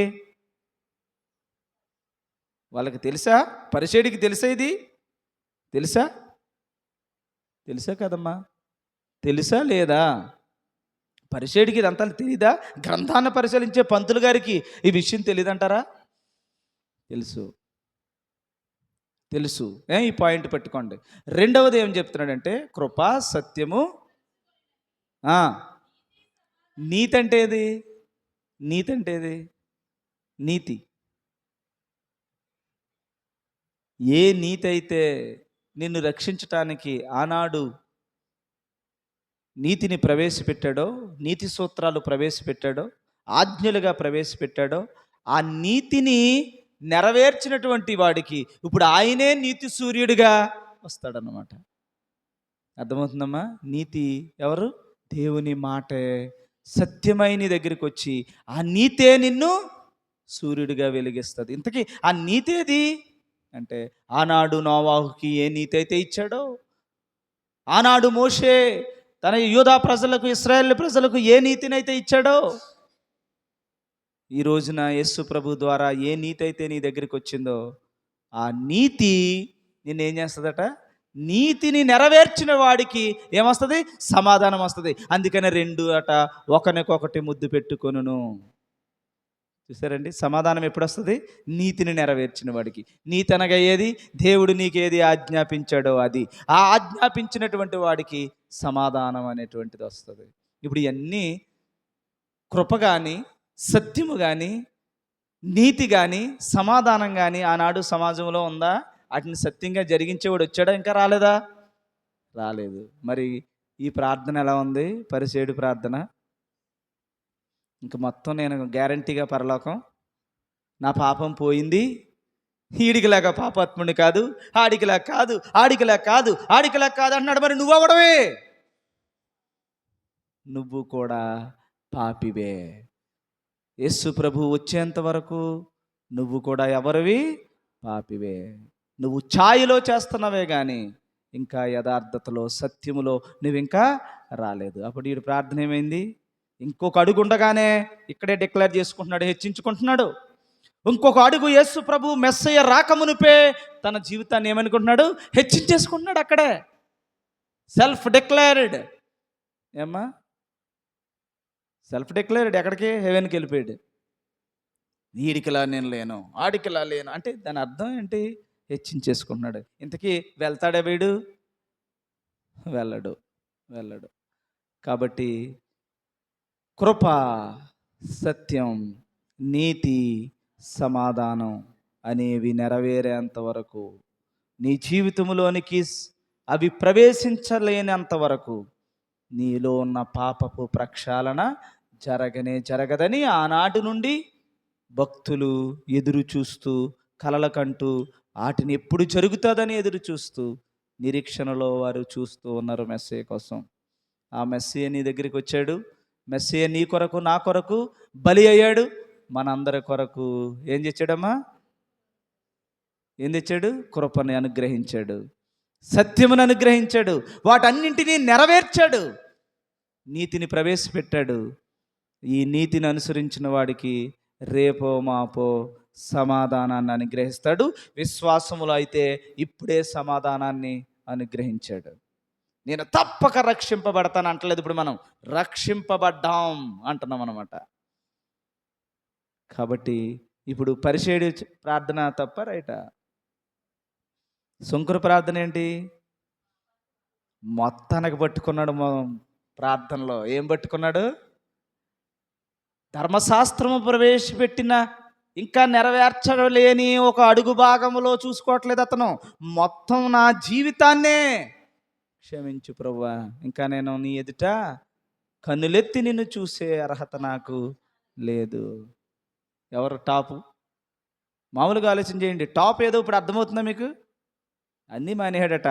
వాళ్ళకి తెలుసా? పరిసేడికి తెలుసా? ఇది తెలుసా కదమ్మా? తెలుసా లేదా? పరిసేడికి ఇదంతా తెలీదా? గ్రంథాన్ని పరిశీలించే పంతులు గారికి ఈ విషయం తెలియదంటారా? తెలుసు. ఈ పాయింట్ పెట్టుకోండి. రెండవది ఏం చెప్తున్నాడంటే కృప, సత్యము, నీతి అంటే ఏది? నీతి. ఏ నీతి అయితే నిన్ను రక్షించటానికి ఆనాడు నీతిని ప్రవేశపెట్టాడో, నీతి సూత్రాలు ప్రవేశపెట్టాడో, ఆజ్ఞలుగా ప్రవేశపెట్టాడో, ఆ నీతిని నెరవేర్చినటువంటి వాడికి ఇప్పుడు ఆయనే నీతి సూర్యుడిగా వస్తాడన్నమాట. అర్థమవుతుందమ్మా? నీతి ఎవరు? దేవుని మాటే సత్యమై నీ దగ్గరికి వచ్చి ఆ నీతే నిన్ను సూర్యుడిగా వెలిగిస్తుంది. ఇంతకీ ఆ నీతి ఏది అంటే, ఆనాడు నోవాహుకి ఏ నీతి అయితే ఇచ్చాడో, ఆనాడు మోషే తన యూదా ప్రజలకు, ఇశ్రాయేలు ప్రజలకు ఏ నీతినైతే ఇచ్చాడో, ఈ రోజున యేసు ప్రభు ద్వారా ఏ నీతి అయితే నీ దగ్గరికి వచ్చిందో ఆ నీతి నిన్నేం చేస్తుందట? నీతిని నెరవేర్చిన వాడికి ఏమొస్తుంది? సమాధానం వస్తుంది. అందుకనే రెండు అట ఒకరికొకటి ముద్దు పెట్టుకొనును. చూసారండి? సమాధానం ఎప్పుడు వస్తుంది? నీతిని నెరవేర్చిన వాడికి. నీతి అనగా ఏది? దేవుడు నీకేది ఆజ్ఞాపించాడో అది. ఆ ఆజ్ఞాపించినటువంటి వాడికి సమాధానం అనేటువంటిది వస్తుంది. ఇప్పుడు ఇవన్నీ కృప కానీ, సత్యము కానీ, నీతి కానీ, సమాధానం కానీ ఆనాడు సమాజంలో ఉందా? వాటిని సత్యంగా జరిగించేవాడు వచ్చాడా? ఇంకా రాలేదు. మరి ఈ ప్రార్థన ఎలా ఉంది? పరిసేడు ప్రార్థన ఇంక మొత్తం నేను గ్యారంటీగా పరలోకం, నా పాపం పోయింది, ఈడికిలాగా పాపాత్ముని కాదు, ఆడికిలా కాదు, ఆడికిలా కాదు, ఆడికిలా కాదు అన్నాడు. మరి నువ్వు అవడమే, నువ్వు కూడా పాపివే. యేసు ప్రభు వచ్చేంత వరకు నువ్వు కూడా ఎవరివి? పాపివే. నువ్వు ఛాయలో చేస్తున్నావే కానీ ఇంకా యథార్థతలో, సత్యములో నువ్వు ఇంకా రాలేదు. అప్పుడు వీడి ప్రార్థన ఏమైంది? ఇంకొక అడుగు ఉండగానే ఇక్కడే డిక్లేర్ చేసుకుంటున్నాడు, హెచ్చించుకుంటున్నాడు. ఇంకొక అడుగు యేసు ప్రభు మెస్సయ్య రాకమునిపే తన జీవితాన్ని ఏమనుకుంటున్నాడు? హెచ్చించేసుకుంటున్నాడు. అక్కడే సెల్ఫ్ డిక్లేర్డ్. ఏమ్మా? Self declared. ఎక్కడికి? హెవెన్కి వెళ్ళిపోయాడు. వీడికిలా నేను లేను, ఆడికిలా లేను అంటే దాని అర్థం ఏంటి? హెచ్చించేసుకుంటున్నాడు. ఇంతకీ వెళ్తాడా వీడు? వెళ్ళడు, వెళ్ళడు. కాబట్టి కృప, సత్యం, నీతి, సమాధానం అనేవి నెరవేరేంత వరకు, నీ జీవితంలోనికి అవి ప్రవేశించలేనంత వరకు నీలో ఉన్న పాపపు ప్రక్షాళన జరగదని ఆనాటి నుండి భక్తులు ఎదురు చూస్తూ, కలలకంటూ, వాటిని ఎప్పుడు జరుగుతుందని ఎదురు చూస్తూ, నిరీక్షణలో వారు చూస్తూ ఉన్నారు మెస్సయ్య కోసం. ఆ మెస్సయ్య నీ దగ్గరికి వచ్చాడు. మెస్సయ్య నీ కొరకు, నా కొరకు బలి అయ్యాడు. మనందరి కొరకు ఏం తెచ్చాడమ్మా? ఏం తెచ్చాడు? కృపని అనుగ్రహించాడు, సత్యమును అనుగ్రహించాడు, వాటన్నింటినీ నెరవేర్చాడు, నీతిని ప్రవేశపెట్టాడు. ఈ నీతిని అనుసరించిన వాడికి రేపో మాపో సమాధానాన్ని అనుగ్రహిస్తాడు. విశ్వాసములో అయితే ఇప్పుడే సమాధానాన్ని అనుగ్రహించాడు. నేను తప్పక రక్షింపబడతాను అంటలేదు, ఇప్పుడు మనం రక్షింపబడ్డాం అంటున్నాం అన్నమాట. కాబట్టి ఇప్పుడు పరిచయుడి ప్రార్థన తప్ప రైటా? సుంకర ప్రార్థన ఏంటి? మొత్తానికి పట్టుకున్నాడు. ప్రార్థనలో ఏం పట్టుకున్నాడు? ధర్మశాస్త్రము ప్రవేశపెట్టిన ఇంకా నెరవేర్చలేని ఒక అడుగు భాగంలో చూసుకోవట్లేదు అతను. మొత్తం నా జీవితాన్నే క్షమించు ప్రభువా, ఇంకా నేను నీ ఎదుట కన్నులెత్తి నిన్ను చూసే అర్హత నాకు లేదు. ఎవరు టాపు? మామూలుగా ఆలోచన చేయండి. టాప్ ఏదో ఇప్పుడు అర్థమవుతుందా మీకు? అన్నీ మానేయాడట,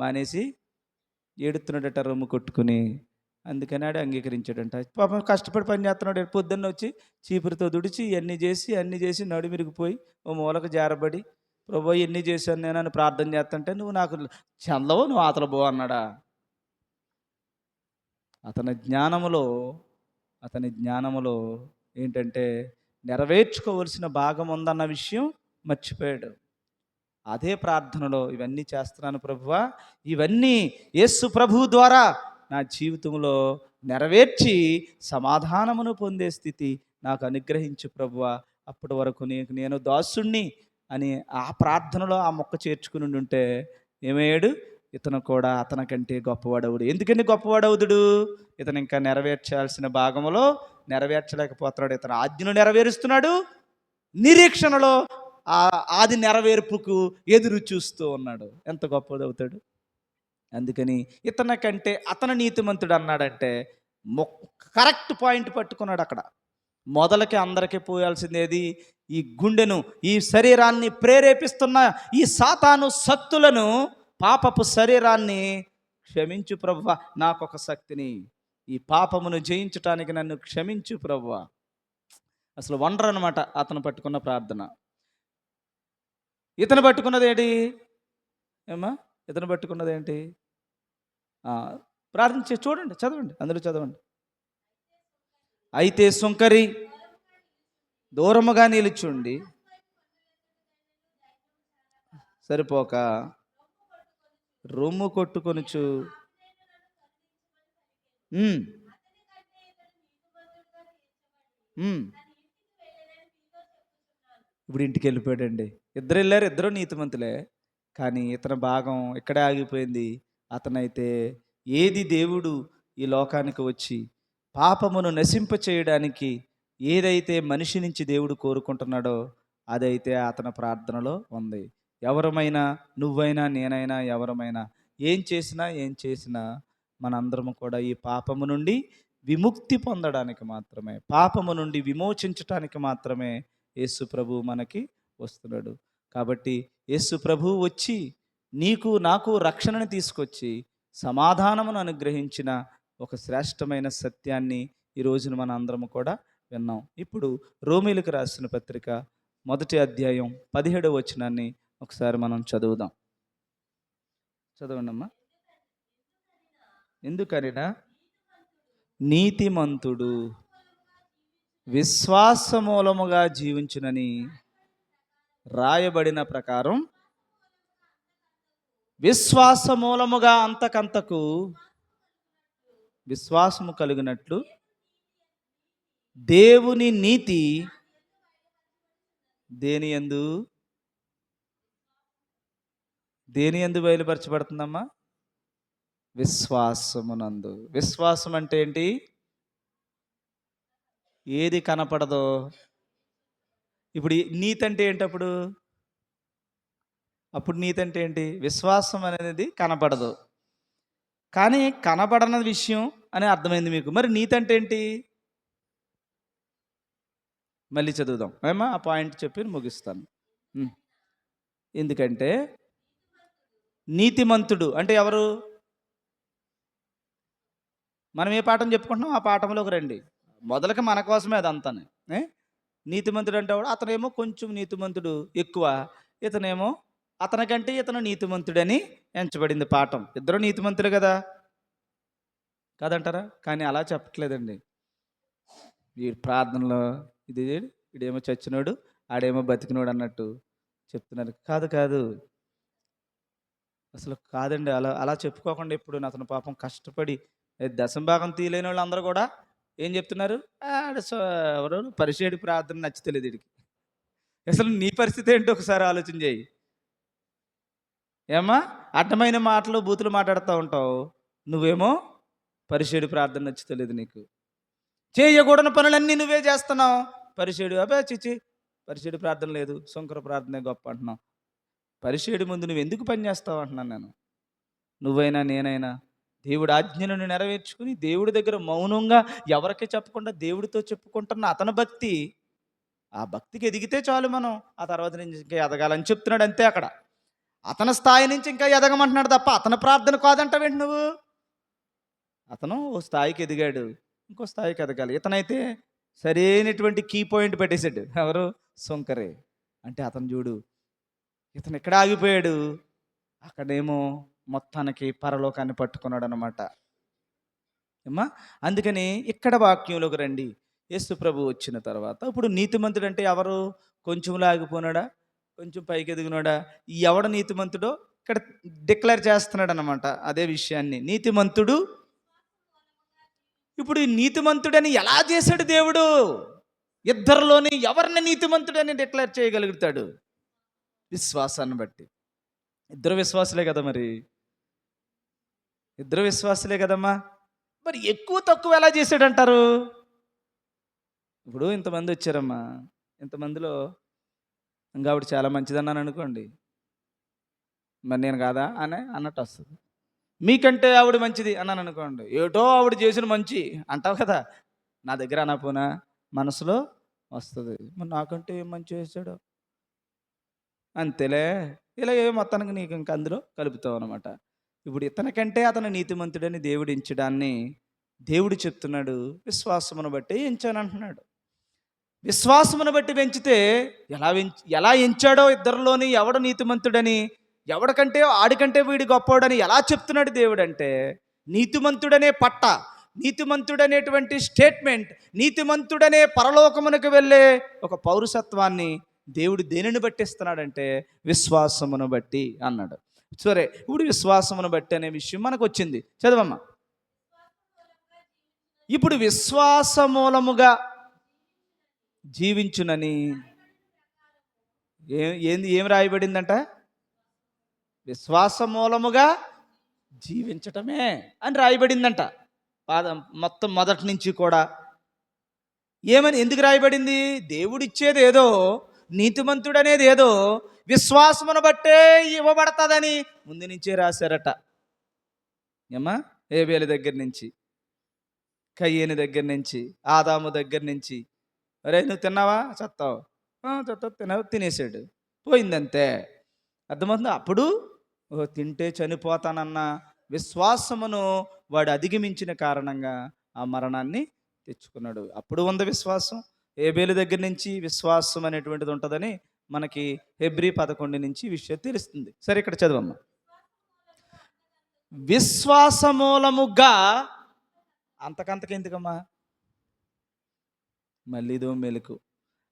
మానేసి ఏడుతున్నాడట రొమ్ము కొట్టుకుని. అందుకని ఆడు అంగీకరించాడంట. పాపం కష్టపడి పని చేస్తున్నాడు. పొద్దున్న వచ్చి చీపురుతో దుడిచి అన్నీ చేసి నడుమిరిగిపోయి ఓ మూలకు జారబడి, ప్రభు ఎన్ని చేశాను నేను అని ప్రార్థన చేస్తుంటే, నువ్వు నాకు చందవు, నువ్వు ఆతల బో అన్నాడా? అతని జ్ఞానములో ఏంటంటే నెరవేర్చుకోవలసిన భాగం ఉందన్న విషయం మర్చిపోయాడు. అదే ప్రార్థనలో ఇవన్నీ చేస్తున్నాను ప్రభువా, ఇవన్నీ యేసు ప్రభువు ద్వారా నా జీవితంలో నెరవేర్చి సమాధానమును పొందే స్థితి నాకు అనుగ్రహించు ప్రభువా, అప్పటి వరకు నీకు నేను దాసుణ్ణి అని ఆ ప్రార్థనలో ఆ మొక్క చేర్చుకుని ఉంటే ఏమయ్యాడు? ఇతను కూడా అతనికంటే గొప్పవాడవుడు. ఎందుకంటే గొప్పవాడవుదుడు? ఇతను ఇంకా నెరవేర్చాల్సిన భాగంలో నెరవేర్చలేకపోతున్నాడు. ఇతను ఆజ్ఞను నెరవేరుస్తున్నాడు, నిరీక్షణలో ఆది నెరవేర్పుకు ఎదురు చూస్తూ ఉన్నాడు. ఎంత గొప్పదవుతాడు? అందుకని ఇతని కంటే అతను నీతిమంతుడు అన్నాడంటే కరెక్ట్ పాయింట్ పట్టుకున్నాడు అక్కడ. మొదలకి అందరికీ పోయాల్సిందేది? ఈ గుండెను, ఈ శరీరాన్ని ప్రేరేపిస్తున్న ఈ సాతాను శక్తులను, పాపపు శరీరాన్ని క్షమించు ప్రభువా, నాకొక శక్తిని, ఈ పాపమును జయించటానికి నన్ను క్షమించు ప్రభువా. అసలు వండర్ అనమాట అతను పట్టుకున్న ప్రార్థన. ఇతను పట్టుకున్నది ఏంటి ఏమా? ఇతను పట్టుకున్నది ఏంటి? ప్రార్థన చూడండి, చదవండి, అందులో చదవండి. అయితే సుంకరి దూరముగా నిలుచుండి సరిపోక రొమ్ము కొట్టుకొనుచు ఇప్పుడు ఇంటికి వెళ్ళిపోయాడండి. ఇద్దరు వెళ్ళారు, ఇద్దరు నీతిమంతులే. కానీ ఇతని భాగం ఇక్కడే ఆగిపోయింది. అతనైతే ఏది దేవుడు ఈ లోకానికి వచ్చి పాపమును నశింప చేయడానికి ఏదైతే మనిషి నుంచి దేవుడు కోరుకుంటున్నాడో అదైతే అతని ప్రార్థనలో ఉంది. ఎవరమైనా, నువ్వైనా, నేనైనా, ఎవరమైనా ఏం చేసినా మనందరము కూడా ఈ పాపము నుండి విముక్తి పొందడానికి మాత్రమే, పాపము నుండి విమోచించటానికి మాత్రమే యేసు ప్రభు మనకి వస్తున్నాడు. కాబట్టి యేసు ప్రభు వచ్చి నీకు నాకు రక్షణను తీసుకొచ్చి సమాధానమును అనుగ్రహించిన ఒక శ్రేష్టమైన సత్యాన్ని ఈ రోజున మన అందరము కూడా విన్నాం. ఇప్పుడు రోమీలకు రాసిన పత్రిక 1వ అధ్యాయం 17వ వచనాన్ని ఒకసారి మనం చదువుదాం. చదవండి అమ్మా. ఎందుకనినా నీతిమంతుడు విశ్వాస మూలముగా జీవించునని రాయబడిన ప్రకారం విశ్వాస మూలముగా అంతకంతకు విశ్వాసము కలిగినట్లు దేవుని నీతి దేని యందు బయలుపరచబడుతుందమ్మా? విశ్వాసమునందు. విశ్వాసం అంటే ఏంటి? ఏది కనపడదో. ఇప్పుడు నీతి అంటే ఏంటి? అప్పుడు నీతి అంటే ఏంటి? విశ్వాసం అనేది కనపడదు, కానీ కనబడని విషయం అని అర్థమైంది మీకు. మరి నీతి అంటే ఏంటి? మళ్ళీ చదువుదాం ఏమా, ఆ పాయింట్ చెప్పి ముగిస్తాను. ఎందుకంటే నీతిమంతుడు అంటే ఎవరు? మనం ఏ పాఠం చెప్పుకుంటున్నాం ఆ పాఠంలోకి రండి. మొదలకి మన కోసమే అదంతానే. నీతిమంతుడు అంటే అతనేమో కొంచెం నీతిమంతుడు ఎక్కువ, ఇతనేమో అతనికంటే ఇతను నీతిమంతుడని ఎంచబడింది పాఠం. ఇద్దరు నీతిమంతులు కదా, కాదంటారా? కానీ అలా చెప్పట్లేదండి ఈ ప్రార్థనలో. ఇడేమో చచ్చినోడు, ఆడేమో బతికినోడు అన్నట్టు చెప్తున్నారు. కాదు, అసలు కాదండి. అలా చెప్పుకోకుండా ఇప్పుడు అతను పాపం కష్టపడి దశంభాగం తీయలేని వాళ్ళు అందరూ కూడా ఏం చెప్తున్నారు? ఎవరు పరిచయుడి ప్రార్థన నచ్చుతలేదు వీడికి. అసలు నీ పరిస్థితి ఏంటో ఒకసారి ఆలోచన చేయి. ఏమ్మా, అడ్డమైన మాటలు బూతులు మాట్లాడుతూ ఉంటావు, నువ్వేమో పరిచయుడి ప్రార్థన నచ్చుతలేదు నీకు. చేయకూడని పనులన్నీ నువ్వే చేస్తున్నావు. పరిచయుడు చిచి పరిచయుడి ప్రార్థన లేదు, శంకర ప్రార్థనే గొప్ప అంటున్నావు. పరిచయుడి ముందు నువ్వు ఎందుకు పని చేస్తావు అంటున్నాను నేను. నువ్వైనా నేనైనా దేవుడి ఆజ్ఞలను నెరవేర్చుకుని దేవుడి దగ్గర మౌనంగా ఎవరికి చెప్పకుండా దేవుడితో చెప్పుకుంటున్న అతని భక్తి, ఆ భక్తికి ఎదిగితే చాలు మనం. ఆ తర్వాత నుంచి ఇంకా ఎదగాలని చెప్తున్నాడు అంతే. అక్కడ అతని స్థాయి నుంచి ఇంకా ఎదగమంటున్నాడు తప్ప అతని ప్రార్థన కాదంటావేంటి నువ్వు? అతను ఓ స్థాయికి ఎదిగాడు, ఇంకో స్థాయికి ఎదగాలి. ఇతనైతే సరైనటువంటి కీ పాయింట్ పెట్టేశాడు. ఎవరు? శంకరే. అంటే అతను చూడు, ఇతను ఎక్కడ ఆగిపోయాడు, అక్కడేమో మొత్తానికి పరలోకాన్ని పట్టుకున్నాడు అనమాట. అమ్మా, అందుకని ఇక్కడ వాక్యంలోకి రండి. యేసు ప్రభు వచ్చిన తర్వాత ఇప్పుడు నీతిమంతుడు అంటే ఎవరు? కొంచెంలో ఆగిపోయినాడా, కొంచెం పైకి ఎదిగినాడా? ఎవడ నీతిమంతుడో ఇక్కడ డిక్లేర్ చేస్తున్నాడు అనమాట అదే విషయాన్ని. నీతిమంతుడు. ఇప్పుడు ఈ నీతిమంతుడని ఎలా చేశాడు దేవుడు? ఇద్దరిలోని ఎవరిని నీతిమంతుడని డిక్లేర్ చేయగలుగుతాడు? విశ్వాసాన్ని బట్టి. ఇద్దరు విశ్వాసులే కదా, మరి ఇద్దరు విశ్వాసులే కదమ్మా. మరి ఎక్కువ తక్కువ ఎలా చేశాడంటారు? ఇప్పుడు ఇంతమంది వచ్చారమ్మా, ఇంతమందిలో ఇంకా ఆవిడ చాలా మంచిదన్నాను అనుకోండి, మరి నేను కాదా అన్నట్టు వస్తుంది. మీకంటే ఆవిడ మంచిది అన్నాను అనుకోండి, ఏటో ఆవిడ చేసిన మంచి అంటావు కదా. నా దగ్గర అనపోనా మనసులో వస్తుంది, మరి నాకంటే ఏం మంచి చేశాడు అంతేలే, ఇలా ఏ మొత్తానికి నీకు ఇంక అందులో కలుపుతావు అనమాట. ఇప్పుడు ఇతనికంటే అతను నీతిమంతుడని దేవుడు ఎంచడాన్ని దేవుడు చెప్తున్నాడు, విశ్వాసమును బట్టి ఎంచానంటున్నాడు. విశ్వాసమును బట్టి పెంచితే ఎలా ఎంచాడో, ఇద్దరిలోని ఎవడు నీతిమంతుడని, ఎవడికంటే ఆడికంటే వీడి గొప్పవాడని ఎలా చెప్తున్నాడు దేవుడు అంటే, నీతిమంతుడనే పట్ట, నీతిమంతుడనేటువంటి స్టేట్మెంట్, నీతిమంతుడనే పరలోకమునకు వెళ్ళే ఒక పౌరసత్వాన్ని దేవుడు దేనిని బట్టి ఇస్తున్నాడంటే విశ్వాసమును బట్టి అన్నాడు. సరే, ఇప్పుడు విశ్వాసమును బట్టి అనే విషయం మనకు వచ్చింది. చదవమ్మా. ఇప్పుడు విశ్వాస మూలముగా జీవించునని ఏం రాయబడిందంట? విశ్వాస మూలముగా జీవించటమే అని రాయబడిందంట. మొత్తం మొదటి నుంచి కూడా ఎందుకు రాయబడింది? దేవుడిచ్చేది ఏదో, నీతిమంతుడు అనేది ఏదో విశ్వాసమును బట్టే ఇవ్వబడతాదని ముందు నుంచే రాశారట. ఏమ్మా, ఏబేలు దగ్గర నుంచి. కయ్యేని దగ్గర నుంచి, ఆదాము దగ్గర నుంచి, అరే నువ్వు తిన్నావా చస్తావు, చస్తావు, తిన్నావు, తినేసాడు, పోయిందంతే. అర్థమవుతుందా? అప్పుడు తింటే చనిపోతానన్న విశ్వాసమును వాడు అధిగమించిన కారణంగా ఆ మరణాన్ని తెచ్చుకున్నాడు. అప్పుడు ఉంది విశ్వాసం. ఏబేలు దగ్గర నుంచి విశ్వాసం అనేటువంటిది ఉంటుందని మనకి హెబ్రీ 11 నుంచి విషయం తెలుస్తుంది. సరే, ఇక్కడ చదవమ్మా. విశ్వాసమూలముగా అంతకంతకెందుకమ్మా, మళ్ళీ ఇదో మెలకు.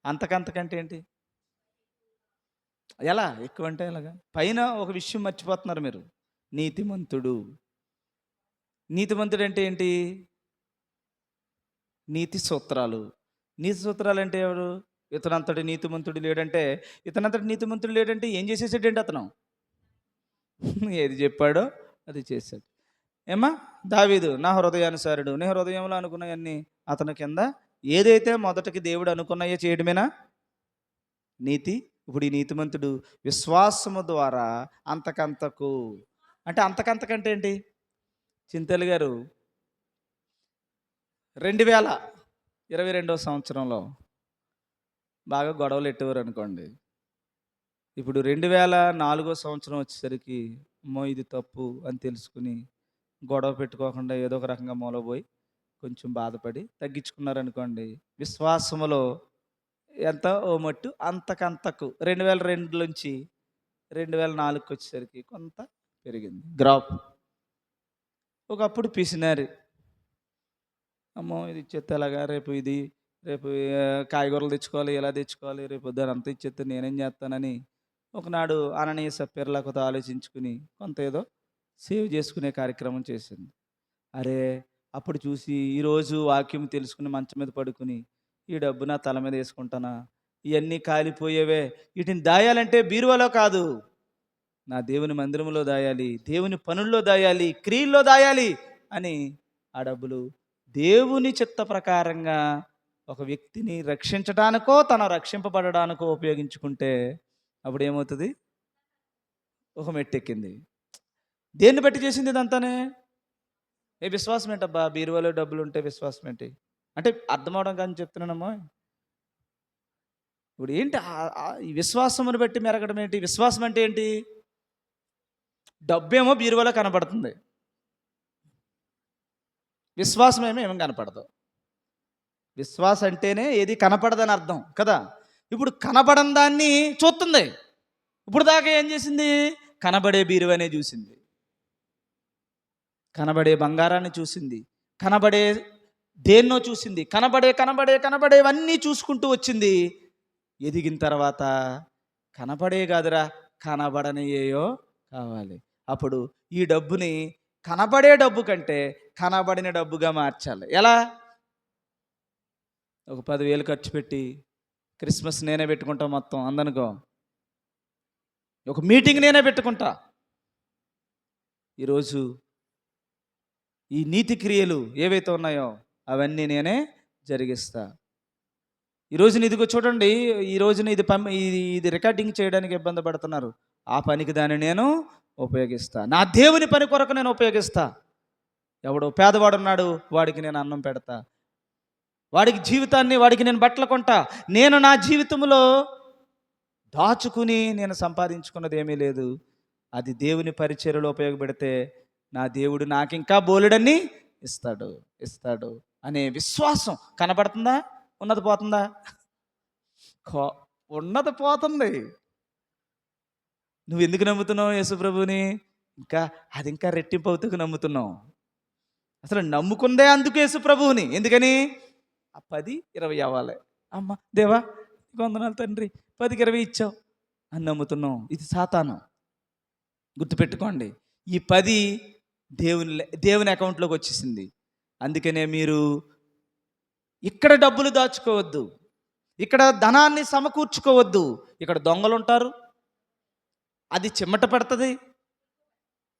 అంతకంతకంటే ఏంటి? ఎలా ఎక్కువ అంటే ఎలాగా? పైన ఒక విషయం మర్చిపోతున్నారు మీరు. నీతిమంతుడు. నీతిమంతుడు అంటే ఏంటి? నీతి సూత్రాలు. నీతి సూత్రాలు అంటే ఎవరు? ఇతనంతటి నీతిమంతుడు లేడంటే, ఏం చేసేసాడండి అతను? ఏది చెప్పాడో అది చేశాడు. ఏమ్మా, దావీదు నా హృదయానుసారుడు, నీ హృదయంలో అనుకున్నవన్నీ అతని కింద ఏదైతే మొదటికి దేవుడు అనుకున్నాయో చేయడమేనా నీతి? ఇప్పుడు ఈ నీతిమంతుడు విశ్వాసము ద్వారా అంతకంతకు, అంటే అంతకంతకంటే ఏంటి? చింతలు గారు 2022వ సంవత్సరంలో బాగా గొడవలు ఎట్టేవారు అనుకోండి. ఇప్పుడు 2004వ సంవత్సరం వచ్చేసరికి అమ్మో ఇది తప్పు అని తెలుసుకుని గొడవ పెట్టుకోకుండా ఏదో ఒక రకంగా మూలపోయి కొంచెం బాధపడి తగ్గించుకున్నారనుకోండి, విశ్వాసములో ఎంత ఓ మట్టు అంతకంతకు 2002 నుంచి 2004కి వచ్చేసరికి కొంత పెరిగింది గ్రాఫ్. ఒకప్పుడు పిసినారి, అమ్మో ఇది ఇచ్చేస్తే ఎలాగా, రేపు కాయగూరలు తెచ్చుకోవాలి, ఎలా తెచ్చుకోవాలి, రేపు దాని అంతా ఇచ్చేస్తే నేనేం చేస్తానని ఒకనాడు అననీయ సప్యర్లా కొత్త ఆలోచించుకుని కొంత ఏదో సేవ్ చేసుకునే కార్యక్రమం చేసింది. అరే అప్పుడు చూసి ఈరోజు వాక్యం తెలుసుకుని మంచం మీద పడుకుని ఈ డబ్బు నా తల మీద వేసుకుంటానా, ఇవన్నీ కాలిపోయేవే, వీటిని దాయాలంటే బీరువాలో కాదు, నా దేవుని మందిరంలో దాయాలి, దేవుని పనుల్లో దాయాలి, క్రియల్లో దాయాలి అని ఆ డబ్బులు దేవుని చిత్త ప్రకారంగా ఒక వ్యక్తిని రక్షించడానికో తన రక్షింపబడడానికో ఉపయోగించుకుంటే అప్పుడు ఏమవుతుంది? ఒక మెట్టెక్కింది. దేన్ని బట్టి చేసింది ఇదంతానే? విశ్వాసం ఏంటబ్బా, బీరువాలో డబ్బులు ఉంటే విశ్వాసం ఏంటి అంటే అర్థం అవడం కానీ చెప్తున్నానమ్మా. ఇప్పుడు ఏంటి ఈ విశ్వాసమును బట్టి మెరగడం ఏంటి? విశ్వాసం అంటే ఏంటి? డబ్బేమో బీరువాలో కనపడుతుంది, విశ్వాసం ఏమేమి కనపడదు. విశ్వాసం అంటేనే ఏది కనపడదని అర్థం కదా. ఇప్పుడు కనపడని దాన్ని చూస్తుంది. ఇప్పుడు దాకా ఏం చేసింది? కనబడే బీరువానే చూసింది, కనబడే బంగారాన్ని చూసింది, కనబడే దేన్నో చూసింది, కనబడేవన్నీ చూసుకుంటూ వచ్చింది. ఎదిగిన తర్వాత కనబడే కాదురా, కనబడనియేయో కావాలి. అప్పుడు ఈ డబ్బుని కనబడే డబ్బు కంటే కనబడిన డబ్బుగా మార్చాలి. ఎలా? ఒక 10,000 ఖర్చు పెట్టి క్రిస్మస్ నేనే పెట్టుకుంటా మొత్తం అందనుకో, ఒక మీటింగ్ నేనే పెట్టుకుంటా. ఈరోజు ఈ నీతి క్రియలు ఏవైతే ఉన్నాయో అవన్నీ నేనే జరిగిస్తా. ఈరోజున ఇదిగో చూడండి, ఈ రోజున ఇది రికార్డింగ్ చేయడానికి ఇబ్బంది పడుతున్నారు, ఆ పనికి దాన్ని నేను ఉపయోగిస్తా, నా దేవుని పని కొరకు నేను ఉపయోగిస్తా. ఎవడో పేదవాడు ఉన్నాడు, వాడికి నేను అన్నం పెడతా, వాడికి జీవితాన్ని, వాడికి నేను బట్టలు కొంటా. నేను నా జీవితంలో దాచుకుని నేను సంపాదించుకున్నది ఏమీ లేదు, అది దేవుని పరిచర్యలో ఉపయోగపెడితే నా దేవుడు నాకు ఇంకా బోలెడన్ని ఇస్తాడు అనే విశ్వాసం కనబడుతుందా? ఉన్నది పోతుందా? ఉన్నది పోతుంది. నువ్వు ఎందుకు నమ్ముతున్నావు యేసుప్రభుని? ఇంకా రెట్టింపు అవుతూ నమ్ముతున్నావు. అసలు నమ్ముకుందే అందుకు యేసుప్రభువుని. ఎందుకని? ఆ 10, 20 అవ్వాలి. అమ్మ దేవా వందనాలు తండ్రి, 10కి 20 ఇచ్చావు అని నమ్ముతున్నాం. ఇది సాతాను. గుర్తుపెట్టుకోండి, ఈ 10 దేవుని అకౌంట్లోకి వచ్చేసింది. అందుకనే మీరు ఇక్కడ డబ్బులు దాచుకోవద్దు, ఇక్కడ ధనాన్ని సమకూర్చుకోవద్దు. ఇక్కడ దొంగలు ఉంటారు, అది చిమ్మట పడుతుంది,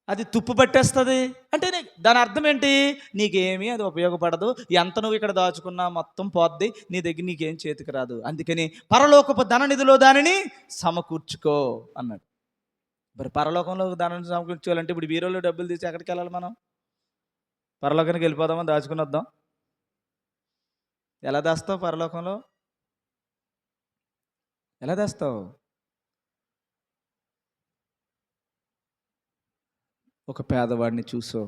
అది తుప్పు పట్టేస్తుంది. అంటే దాని అర్థం ఏంటి? నీకేమీ అది ఉపయోగపడదు, ఎంత నువ్వు ఇక్కడ దాచుకున్నా మొత్తం పోద్ది, నీ దగ్గర నీకేం చేతికి రాదు. అందుకని పరలోకపు ధననిధిలో దానిని సమకూర్చుకో అన్నాడు. మరి పరలోకంలో ధనాన్ని సమకూర్చుకోవాలంటే ఇప్పుడు బీరోలో డబ్బులు తీసి ఎక్కడికి వెళ్ళాలి? మనం పరలోకానికి వెళ్ళిపోదామని దాచుకుని వద్దాం. ఎలా దాస్తావు పరలోకంలో? ఎలా దాస్తావు? ఒక పేదవాడిని చూసో,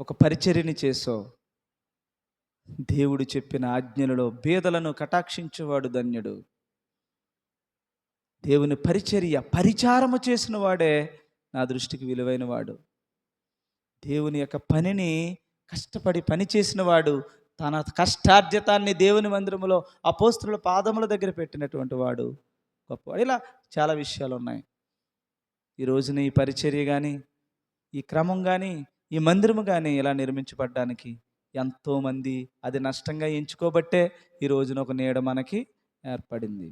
ఒక పరిచర్యని చేసో, దేవుడు చెప్పిన ఆజ్ఞలలో బీదలను కటాక్షించేవాడు ధన్యుడు. దేవుని పరిచర్య పరిచారము చేసిన వాడే నా దృష్టికి విలువైన వాడు. దేవుని యొక్క పనిని కష్టపడి పని చేసిన వాడు, తన కష్టార్జితాన్ని దేవుని మందిరములో అపోస్తలుల పాదముల దగ్గర పెట్టినటువంటి వాడు గొప్పవాడు. ఇలా చాలా విషయాలు ఉన్నాయి. ఈ రోజున ఈ పరిచర్య కానీ, ఈ క్రమం కానీ, ఈ మందిరము కానీ ఇలా నిర్మించబడ్డానికి ఎంతోమంది అది నష్టంగా ఎంచుకోబట్టే ఈ రోజున ఒక నీడ మనకి ఏర్పడింది.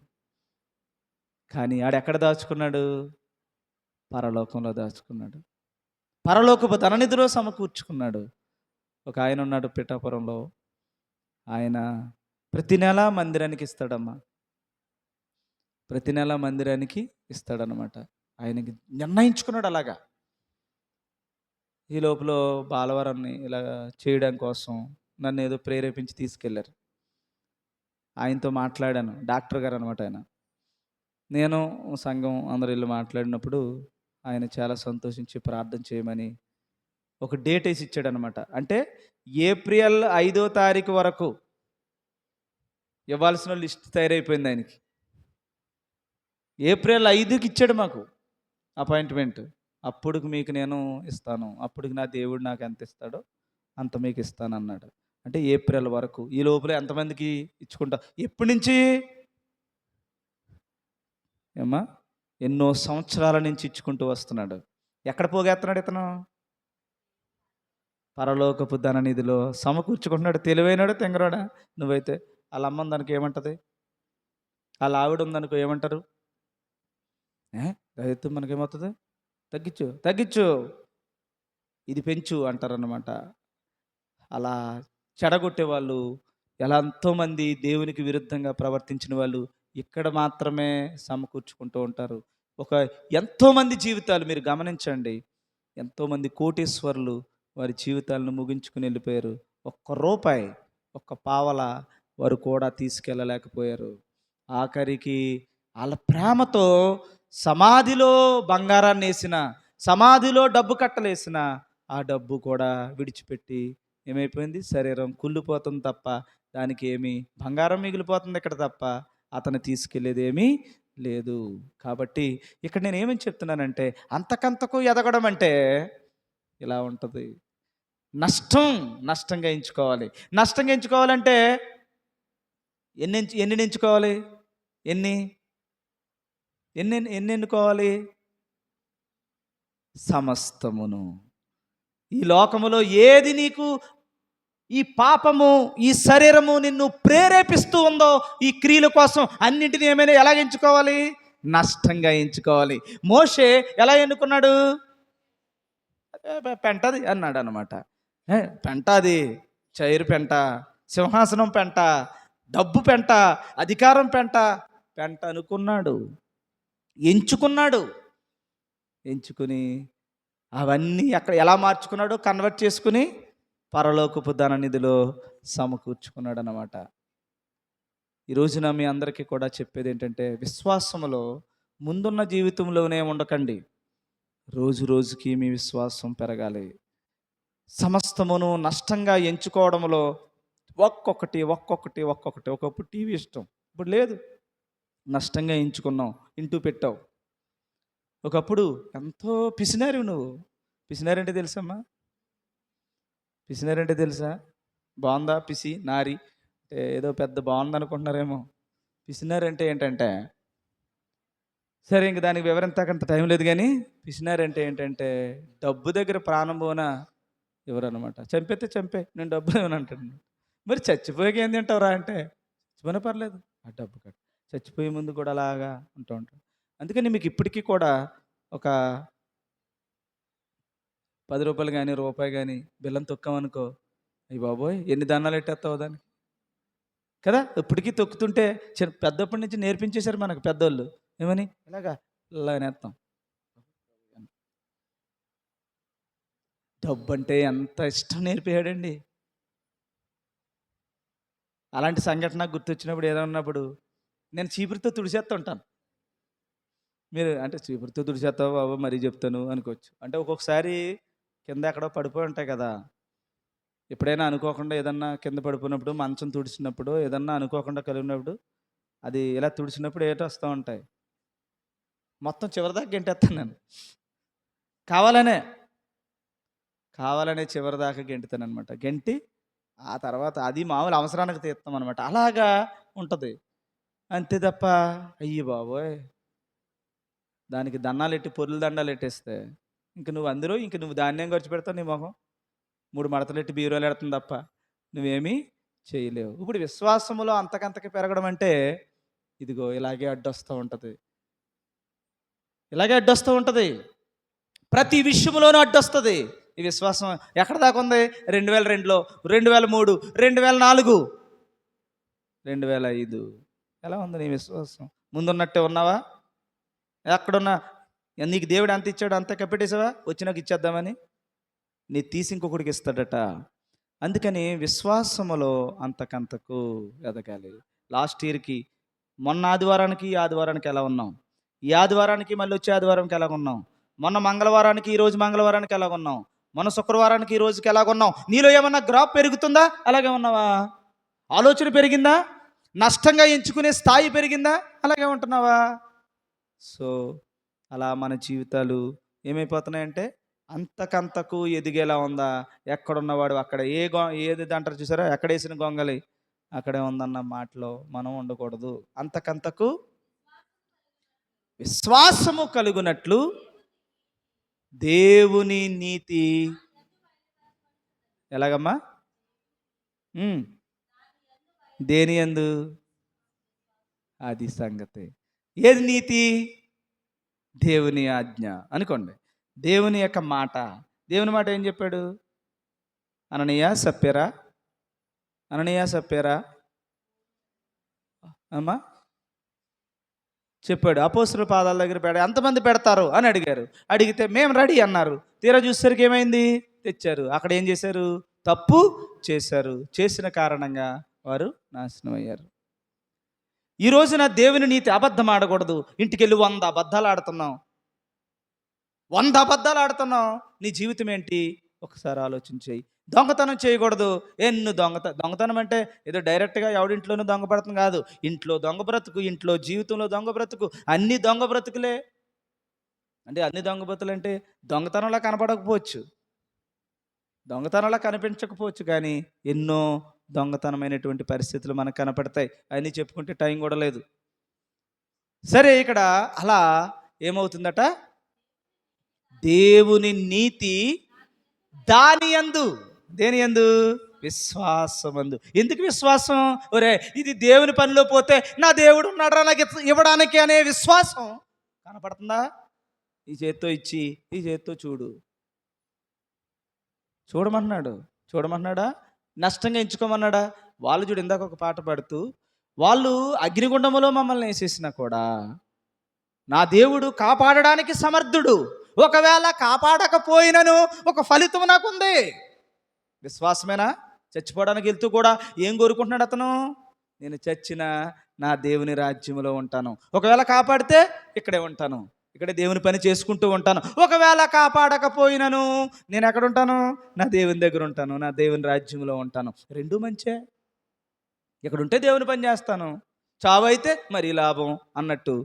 కానీ ఆడెక్కడ దాచుకున్నాడు? పరలోకంలో దాచుకున్నాడు. పరలోకపు ధననిధిలో సమకూర్చుకున్నాడు. ఒక ఆయన ఉన్నాడు పిఠాపురంలో. ఆయన ప్రతి నెల మందిరానికి ఇస్తాడమ్మా. ప్రతి నెల మందిరానికి ఇస్తాడనమాట. ఆయనకి నిర్ణయించుకున్నాడు అలాగా. ఈ లోపల బాలవరాన్ని ఇలా చేయడం కోసం నన్ను ఏదో ప్రేరేపించి తీసుకెళ్ళారు. ఆయనతో మాట్లాడాను. డాక్టర్ గారు అనమాట ఆయన. నేను సంఘం అందరూ వెళ్ళి మాట్లాడినప్పుడు ఆయన చాలా సంతోషించి ప్రార్థన చేయమని ఒక డేట్ వేసి ఇచ్చాడనమాట. అంటే ఏప్రిల్ 5వ తారీఖు వరకు ఇవ్వాల్సిన లిస్ట్ తయారైపోయింది ఆయనకి. ఏప్రిల్ 5కి ఇచ్చాడు మాకు అపాయింట్మెంట్. అప్పుడుకి మీకు నేను ఇస్తాను, అప్పుడుకి నా దేవుడు నాకు ఎంత ఇస్తాడో అంత మీకు ఇస్తాను అన్నాడు. అంటే ఏప్రిల్ వరకు. ఈ లోపల ఎంతమందికి ఇచ్చుకుంటా? ఎప్పటి నుంచి ఏమ్మా? ఎన్నో సంవత్సరాల నుంచి ఇచ్చుకుంటూ వస్తున్నాడు. ఎక్కడ పోగేస్తున్నాడు ఇతను? పరలోకపు ధననిధిలో సమకూర్చుకుంటున్నాడు. తెలివైనాడు తెంగరాడా? నువ్వైతే వాళ్ళ అమ్మ దానికి ఏమంటది? వాళ్ళ ఆవిడ ఉందనుకో ఏమంటారు? అయితే మనకేమవుతుంది? తగ్గించు తగ్గించు, ఇది పెంచు అంటారన్నమాట. అలా చెడగొట్టే వాళ్ళు, ఎలా ఎంతోమంది దేవునికి విరుద్ధంగా ప్రవర్తించిన వాళ్ళు ఇక్కడ మాత్రమే సమకూర్చుకుంటూ ఉంటారు. ఎంతోమంది జీవితాలు మీరు గమనించండి. ఎంతోమంది కోటీశ్వరులు వారి జీవితాలను ముగించుకుని వెళ్ళిపోయారు. ఒక్క రూపాయి, ఒక్క పావల వారు కూడా తీసుకెళ్ళలేకపోయారు. ఆఖరికి వాళ్ళ ప్రేమతో సమాధిలో బంగారాన్ని వేసిన, సమాధిలో డబ్బు కట్టలేసిన ఆ డబ్బు కూడా విడిచిపెట్టి ఏమైపోయింది? శరీరం కుళ్ళిపోతుంది తప్ప దానికి ఏమి బంగారం మిగిలిపోతుంది ఇక్కడ తప్ప అతను తీసుకెళ్ళేది ఏమీ లేదు. కాబట్టి ఇక్కడ నేను ఏమని చెప్తున్నానంటే, అంతకంతకు ఎదగడం అంటే ఇలా ఉంటుంది. నష్టంగా ఎంచుకోవాలి. నష్టంగా ఎంచుకోవాలంటే ఎన్ని ఎంచుకోవాలి? ఎన్ని ఎన్ని ఎన్ని ఎన్నుకోవాలి? సమస్తమును. ఈ లోకములో ఏది నీకు ఈ పాపము, ఈ శరీరము నిన్ను ప్రేరేపిస్తూ ఉందో ఈ క్రియల కోసం అన్నింటినీ ఏమైనా ఎలా ఎంచుకోవాలి? నష్టంగా ఎంచుకోవాలి. మోషే ఎలా ఎన్నుకున్నాడు? పెంటది అన్నాడు అనమాట. పెంట, అది చైరు పెంట, సింహాసనం పెంట, డబ్బు పెంట, అధికారం పెంట అనుకున్నాడు. ఎంచుకున్నాడు. ఎంచుకుని అవన్నీ అక్కడ ఎలా మార్చుకున్నాడు? కన్వర్ట్ చేసుకుని పరలోకపు ధననిధిలో సమకూర్చుకున్నాడు అన్నమాట. ఈ రోజున మీ అందరికీ కూడా చెప్పేది ఏంటంటే, విశ్వాసములో ముందున్న జీవితంలోనే ఉండకండి. రోజు రోజుకి మీ విశ్వాసం పెరగాలి. సమస్తమును నష్టంగా ఎంచుకోవడంలో ఒక్కొక్కటి ఒకప్పుడు టీవీ ఇష్టం, ఇప్పుడు లేదు. నష్టంగా ఎంచుకున్నావు, ఇంటూ పెట్టావు. ఒకప్పుడు ఎంతో పిసినారు నువ్వు. పిసినారంటే తెలుసమ్మా? పిసినారంటే తెలుసా? బాగుందా? పిసి నారి అంటే ఏదో పెద్ద బాగుంది అనుకుంటున్నారేమో. పిసినారంటే ఏంటంటే, సరే ఇంక దానికి వివరం తగ్గంత టైం లేదు, కానీ పిసినారంటే ఏంటంటే డబ్బు దగ్గర ప్రాణం పోనా ఎవరన్నమాట. చంపేస్తే చంపే, నేను డబ్బు ఏమని అంటాడు. మరి చచ్చిపోయాక ఏం తింటావురా అంటే, చచ్చిపోయినా పర్లేదు ఆ డబ్బు కట్ట. చచ్చిపోయే ముందు కూడా అలాగా ఉంటూ ఉంటాడు. అందుకని మీకు ఇప్పటికీ కూడా ఒక 10 రూపాయలు కానీ రూపాయి కానీ బెల్లం తొక్కామనుకో, అయ్యి బాబోయ్ ఎన్ని దానాలు ఎట్టేస్తావు దానికి కదా. ఇప్పటికీ తొక్కుతుంటే పెద్దప్పటి నుంచి నేర్పించేశారు మనకు పెద్దోళ్ళు. ఏమని? ఇలా నేస్తాం. డబ్బు అంటే ఎంత ఇష్టం నేర్పాడండి. అలాంటి సంఘటన గుర్తొచ్చినప్పుడు ఏదన్నప్పుడు నేను చీపురుతో తుడిచేస్తూ ఉంటాను. మీరు అంటే చీపురుతో తుడిచేస్తావు బాబు మరీ చెప్తాను అనుకోవచ్చు. అంటే ఒక్కొక్కసారి కింద ఎక్కడో పడిపోయి ఉంటాయి కదా! ఎప్పుడైనా అనుకోకుండా ఏదన్నా కింద పడిపోయినప్పుడు, మంచం తుడిచినప్పుడు, ఏదన్నా అనుకోకుండా కలిగినప్పుడు, అది ఇలా తుడిచినప్పుడు ఏటొస్తూ ఉంటాయి. మొత్తం చివరిదాకా గెంటేస్తాను నేను. కావాలనే, కావాలనే చివరిదాకా గెంటుతాననమాట. గెంటి ఆ తర్వాత అది మామూలు అవసరానికి తీస్తామనమాట. అలాగా ఉంటది. అంతే తప్ప అయ్య బాబోయ్! దానికి దండాలెట్టి పొర్లు దండాలెట్టేస్తే ఇంక నువ్వు దాన్నేం ఖర్చు పెడతావు నీ మొహం? 3 మడతలెట్టి బీరువాలో ఎడతుంది తప్ప నువ్వేమీ చేయలేవు. ఇప్పుడు విశ్వాసములో అంతకంతకి పెరగడం అంటే ఇదిగో ఇలాగే అడ్డొస్తూ ఉంటది. ఇలాగే అడ్డొస్తూ ఉంటది. ప్రతి విషయంలోనూ అడ్డొస్తది. ఈ విశ్వాసం ఎక్కడ దాకా ఉంది? 2002లో, 2003, 2004, 2005 ఎలా ఉంది నీ విశ్వాసం? ముందున్నట్టే ఉన్నావా? ఎక్కడున్నా నీకు దేవుడు ఎంత ఇచ్చాడో అంత కప్పెట్టేసావా? వచ్చినాక ఇచ్చేద్దామని నీ తీసి ఇంకొకడికి ఇస్తాడట. అందుకని విశ్వాసములో అంతకంతకు ఎదగాలి. లాస్ట్ ఇయర్కి మొన్న ఆదివారానికి ఈ ఆదివారానికి ఎలా ఉన్నాం? ఈ ఆదివారానికి మళ్ళీ వచ్చే ఆదివారంకి ఎలాగ ఉన్నాం? మొన్న మంగళవారానికి ఈరోజు మంగళవారానికి ఎలాగ ఉన్నాం? మొన్న శుక్రవారానికి ఈ రోజుకి ఎలాగ ఉన్నాం? నీలో ఏమన్నా గ్రాఫ్ పెరుగుతుందా? అలాగే ఉన్నావా? ఆలోచన పెరిగిందా? నష్టంగా ఎంచుకునే స్థాయి పెరిగిందా? అలాగే ఉంటున్నావా? సో అలా మన జీవితాలు ఏమైపోతున్నాయంటే అంతకంతకు ఎదిగేలా ఉందా? ఎక్కడున్నవాడు అక్కడ ఏది అంటారు చూసారా? ఎక్కడ వేసిన గొంగలి అక్కడే ఉందన్న మాటలో మనం ఉండకూడదు. అంతకంతకు విశ్వాసము కలుగునట్లు దేవుని నీతి ఎలాగమ్మా? దేని యందు? అది సంగతి. ఏది నీతి? దేవుని ఆజ్ఞ అనుకోండి. దేవుని యొక్క మాట. దేవుని మాట ఏం చెప్పాడు? అననీయ సప్యరా, అననీయ సప్యరా అమ్మా చెప్పాడు. అపోస్తుల పాదాల దగ్గర ఎంతమంది పెడతారు అని అడిగారు. అడిగితే మేము రెడీ అన్నారు. తీరా చూసేసరికి ఏమైంది? తెచ్చారు. అక్కడ ఏం చేశారు? తప్పు చేశారు. చేసిన కారణంగా వారు నాశనం అయ్యారు. ఈ రోజున దేవుని నీతి అబద్ధం ఆడకూడదు. ఇంటికెళ్ళి 100 అబద్ధాలు ఆడుతున్నాం. 100 అబద్ధాలు ఆడుతున్నాం. నీ జీవితం ఏంటి? ఒకసారి ఆలోచించేయి. దొంగతనం చేయకూడదు. దొంగతనం అంటే ఏదో డైరెక్ట్గా ఎవడింట్లోనూ దొంగ పడుతుంది కాదు. ఇంట్లో దొంగ బ్రతుకు, ఇంట్లో జీవితంలో దొంగ బ్రతుకు, అన్ని దొంగ బ్రతుకులే. అంటే అన్ని దొంగ బ్రతుకులు అంటే దొంగతనంలా కనపడకపోవచ్చు, దొంగతనంలా కనిపించకపోవచ్చు, కానీ ఎన్నో దొంగతనమైనటువంటి పరిస్థితులు మనకు కనపడతాయి. అన్నీ చెప్పుకుంటే టైం కూడా లేదు. సరే, ఇక్కడ అలా ఏమవుతుందట? దేవుని నీతి దాని యందు, దేని యందు? విశ్వాసమందు. ఎందుకు విశ్వాసం? ఒరే ఇది దేవుని పనిలో పోతే నా దేవుడు ఉన్నాడు నాకు ఇవ్వడానికి అనే విశ్వాసం కనపడుతుందా? ఈ చేత్తో ఇచ్చి ఈ చేత్తో చూడమంటున్నాడా? నష్టంగా ఎంచుకోమన్నాడా? వాళ్ళు చూడు, ఇందాక ఒక పాట పాడుతూ వాళ్ళు అగ్నిగుండములో మమ్మల్ని వేసేసినా కూడా నా దేవుడు కాపాడడానికి సమర్థుడు. ఒకవేళ కాపాడకపోయినను ఒక ఫలితం నాకుంది. విశ్వాసమేనా? చచ్చిపోవడానికి వెళ్తూ కూడా ఏం కోరుకుంటున్నాడు అతను? నేను చచ్చినా నా దేవుని రాజ్యంలో ఉంటాను. ఒకవేళ కాపాడితే ఇక్కడే ఉంటాను, ఇక్కడే దేవుని పని చేసుకుంటూ ఉంటాను. ఒకవేళ కాపాడకపోయినను నేను ఎక్కడ ఉంటాను? నా దేవుని దగ్గర ఉంటాను, నా దేవుని రాజ్యంలో ఉంటాను. రెండూ మంచే. ఇక్కడ ఉంటే దేవుని పని చేస్తాను, చావైతే మరి లాభం అన్నట్టు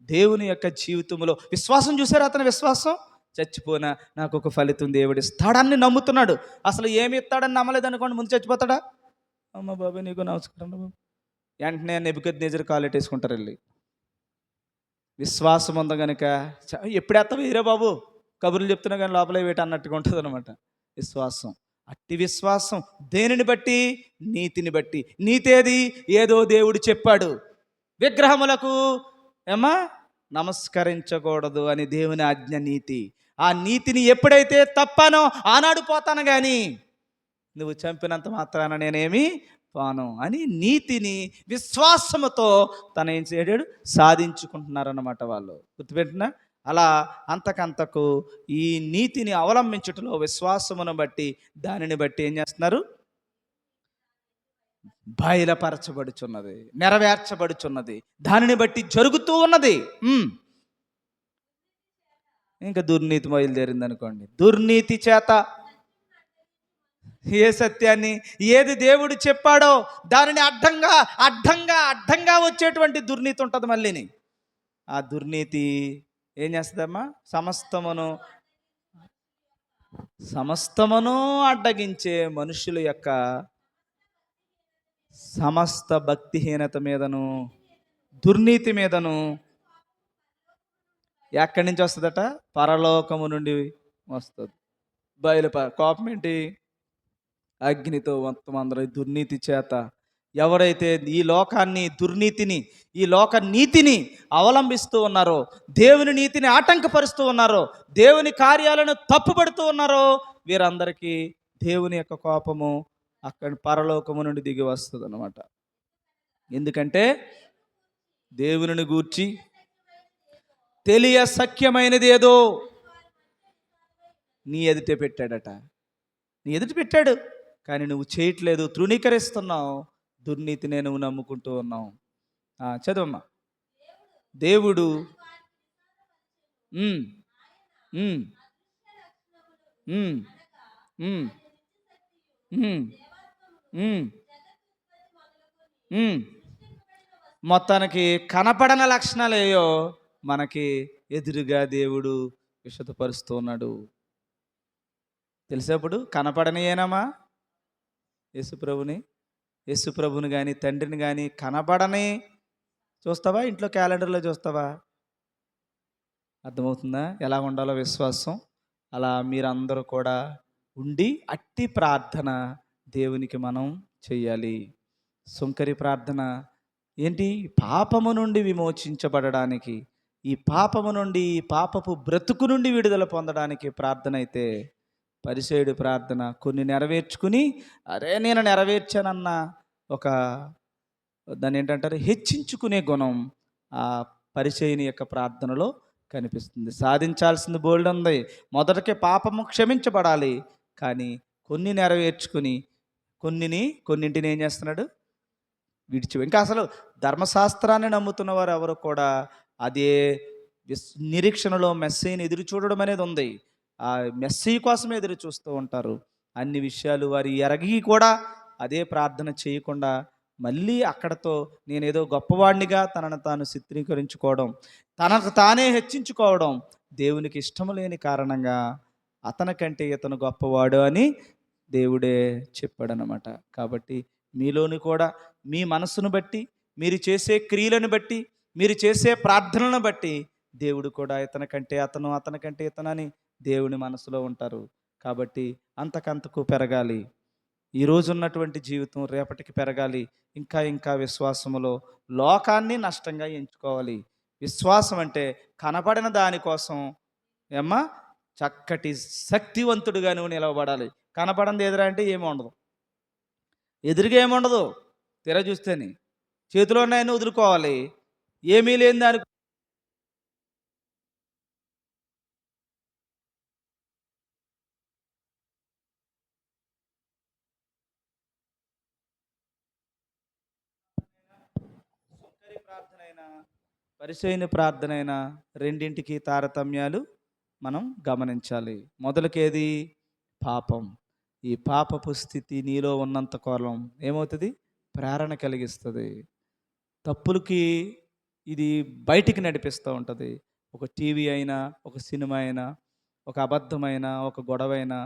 దేవుని యొక్క జీవితంలో విశ్వాసం చూసారు. అతని విశ్వాసం చచ్చిపోయినా నాకు ఒక ఫలితం దేవుడు ఇస్తాడని నమ్ముతున్నాడు. అసలు ఏమి ఇస్తాడని నమ్మలేదు అనుకోండి, ముందు చచ్చిపోతాడా? అమ్మ బాబాయ్ నీకు నమస్కారం బాబు, వెంటనే నెబుకద్నెజరు కాలెట్టేసుకుంటారు వెళ్ళి. విశ్వాసం ఉందా కనుక ఎప్పుడెత్తావు వీరే బాబు, కబుర్లు చెప్తున్నా కానీ లోపలే వేట అన్నట్టుగా ఉంటుంది అనమాట విశ్వాసం. అట్టి విశ్వాసం దేనిని బట్టి? నీతిని బట్టి. నీతేది? ఏదో దేవుడు చెప్పాడు, విగ్రహములకు నమస్కరించకూడదు అని దేవుని ఆజ్ఞ నీతి. ఆ నీతిని ఎప్పుడైతే తప్పానో ఆనాడు పోతాను, కానీ నువ్వు చంపినంత మాత్రాన నేనేమి పోను అని నీతిని విశ్వాసముతో తన ఏం చేయడాడు? సాధించుకుంటున్నారన్నమాట వాళ్ళు. గుర్తుపెట్టినా? అలా అంతకంతకు ఈ నీతిని అవలంబించుటలో విశ్వాసమును బట్టి దానిని బట్టి ఏం చేస్తున్నారు? బయలుపరచబడుచున్నది, నెరవేర్చబడుచున్నది, దానిని బట్టి జరుగుతూ ఉన్నది. ఇంకా దుర్నీతి బయలుదేరింది అనుకోండి. దుర్నీతి చేత ఏ సత్యాన్ని, ఏది దేవుడు చెప్పాడో దానిని అడ్డంగా అడ్డంగా అడ్డంగా వచ్చేటువంటి దుర్నీతి ఉంటుంది మళ్ళీని. ఆ దుర్నీతి ఏం చేస్తుందమ్మా? సమస్తమును అడ్డగించే మనుషుల యొక్క సమస్త భక్తిహీనత మీదను, దుర్నీతి మీదను ఎక్కడి నుంచి వస్తుందట? పరలోకము నుండి వస్తుంది. కోపం ఏంటి? అగ్నితో మొత్తం అందరూ దుర్నీతి చేత ఎవరైతే ఈ లోకాన్ని, దుర్నీతిని, ఈ లోక నీతిని అవలంబిస్తూ ఉన్నారో, దేవుని నీతిని ఆటంకపరుస్తూ ఉన్నారో, దేవుని కార్యాలను తప్పుపడుతూ ఉన్నారో, వీరందరికీ దేవుని యొక్క కోపము అక్కడ పరలోకము నుండి దిగి వస్తుంది అన్నమాట. ఎందుకంటే దేవుని గూర్చి తెలియ సఖ్యమైనది ఏదో నీ ఎదుటే పెట్టాడట. నీ ఎదుట పెట్టాడు, కానీ నువ్వు చేయట్లేదు, తృణీకరిస్తున్నావు, దుర్నీతినే నువ్వు నమ్ముకుంటూ ఉన్నావు. చదవమ్మా. దేవుడు మొత్తానికి కనపడని లక్షణాలు ఏయో మనకి ఎదురుగా దేవుడు విశదపరుస్తూ ఉన్నాడు. తెలిసేప్పుడు కనపడని ఏనమ్మా యేసుప్రభుని కానీ తండ్రిని కానీ కనపడని చూస్తావా? ఇంట్లో క్యాలెండర్లో చూస్తావా? అర్థమవుతుందా ఎలా ఉండాలో విశ్వాసం? అలా మీరందరూ కూడా ఉండి అట్టి ప్రార్థన దేవునికి మనం చెయ్యాలి. సుంకరి ప్రార్థన ఏంటి? పాపము నుండి విమోచించబడడానికి, ఈ పాపము నుండి, ఈ పాపపు బ్రతుకు నుండి విడుదల పొందడానికి ప్రార్థన అయితే, పరిసయ్యుడి ప్రార్థన కొన్ని నెరవేర్చుకుని, అరే నేను నెరవేర్చానన్న ఒక దాన్ని ఏంటంటారు, హెచ్చించుకునే గుణం ఆ పరిసయ్యుని యొక్క ప్రార్థనలో కనిపిస్తుంది. సాధించాల్సింది బోల్డ్ ఉంది. మొదటికే పాపము క్షమించబడాలి, కానీ కొన్ని నెరవేర్చుకుని కొన్నింటిని ఏం చేస్తున్నాడు? ఇంకా అసలు ధర్మశాస్త్రాన్ని నమ్ముతున్న వారు ఎవరు కూడా అదే నిరీక్షణలో మెస్సీని ఎదురు చూడడం అనేది ఉంది. ఆ మెస్సీ కోసం ఎదురు చూస్తూ ఉంటారు. అన్ని విషయాలు వారి ఎరగి కూడా అదే ప్రార్థన చేయకుండా మళ్ళీ అక్కడతో నేనేదో గొప్పవాడినిగా తనను తాను చిత్రీకరించుకోవడం, తనకు తానే హెచ్చించుకోవడం దేవునికి ఇష్టం లేని కారణంగా అతనికంటే ఇతను గొప్పవాడు అని దేవుడే చెప్పాడనమాట. కాబట్టి మీలోని కూడా మీ మనసును బట్టి, మీరు చేసే క్రియలను బట్టి, మీరు చేసే ప్రార్థనలను బట్టి దేవుడు కూడా ఇతనికంటే అతను, అతనికంటే ఇతనని దేవుని మనసులో ఉంటారు. కాబట్టి అంతకంతకు పెరగాలి. ఈరోజు ఉన్నటువంటి జీవితం రేపటికి పెరగాలి. ఇంకా ఇంకా విశ్వాసములో లోకాన్ని నష్టంగా ఎంచుకోవాలి. విశ్వాసం అంటే కనపడిన దానికోసం ఏమ్మా చక్కటి శక్తివంతుడిగా నువ్వు నిలవబడాలి. కనపడింది ఎదురా అంటే ఏమి ఉండదు, ఎదురుగా ఏముండదు. తెర చూస్తేనే చేతిలో ఉన్నాయని వదులుకోవాలి. ఏమీ లేని దాని ప్రార్థనైనా పరిచయని ప్రార్థనైనా రెండింటికి తారతమ్యాలు మనం గమనించాలి. మొదలకేది? పాపం. ఈ పాపపు స్థితి నీలో ఉన్నంత కాలం ఏమవుతుంది? ప్రేరణ కలిగిస్తుంది. తప్పులకి ఇది బయటికి నడిపిస్తూ ఉంటుంది. ఒక టీవీ అయినా, ఒక సినిమా అయినా, ఒక అబద్ధమైన, ఒక గొడవైనా,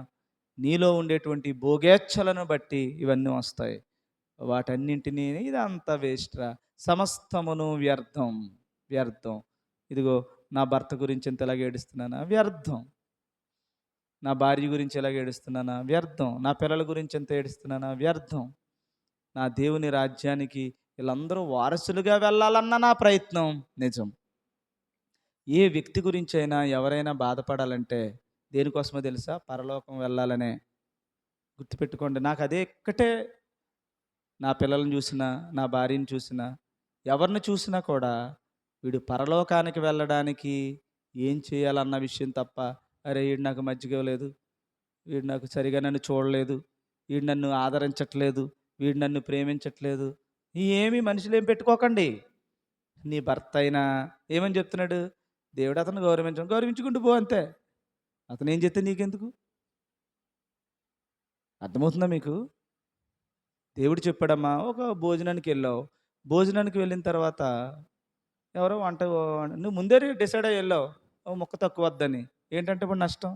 నీలో ఉండేటువంటి భోగేచ్ఛలను బట్టి ఇవన్నీ వస్తాయి. వాటన్నింటినీ ఇదంతా వేస్ట్రా, సమస్తమును వ్యర్థం వ్యర్థం. ఇదిగో నా భర్త గురించి ఎంత ఎలాగ ఏడుస్తున్నానా? వ్యర్థం. నా భార్య గురించి ఎలాగ ఏడుస్తున్నానా? వ్యర్థం. నా పిల్లల గురించి ఎంత ఏడుస్తున్నానా? వ్యర్థం. నా దేవుని రాజ్యానికి వీళ్ళందరూ వారసులుగా వెళ్ళాలన్న నా ప్రయత్నం నిజం. ఏ వ్యక్తి గురించి అయినా ఎవరైనా బాధపడాలంటే దేనికోసమో తెలుసా? పరలోకం వెళ్ళాలనే. గుర్తుపెట్టుకోండి. నాకు అదే ఒక్కటే. నా పిల్లలను చూసినా, నా భార్యను చూసినా, ఎవరిని చూసినా కూడా వీడు పరలోకానికి వెళ్ళడానికి ఏం చేయాలన్న విషయం తప్ప, అరే వీడు నాకు మజ్జిగ ఇవ్వలేదు, వీడు నాకు సరిగా నన్ను చూడలేదు, వీడు నన్ను ఆదరించట్లేదు, వీడు నన్ను ప్రేమించట్లేదు. ఏమి మనుషులేం పెట్టుకోకండి. నీ భర్త అయినా ఏమని చెప్తున్నాడు? దేవుడు అతన్ని గౌరవించుకుంటూ పో అంతే. అతను ఏం చెప్తే నీకెందుకు? అర్థమవుతుందా మీకు? దేవుడు చెప్పాడమ్మా, ఒక భోజనానికి వెళ్ళావు. భోజనానికి వెళ్ళిన తర్వాత ఎవరో నువ్వు ముందే డిసైడ్ అయ్యి వెళ్ళావు, ఓ ముక్క తక్కువ వద్దని. ఏంటంటే ఇప్పుడు నష్టం?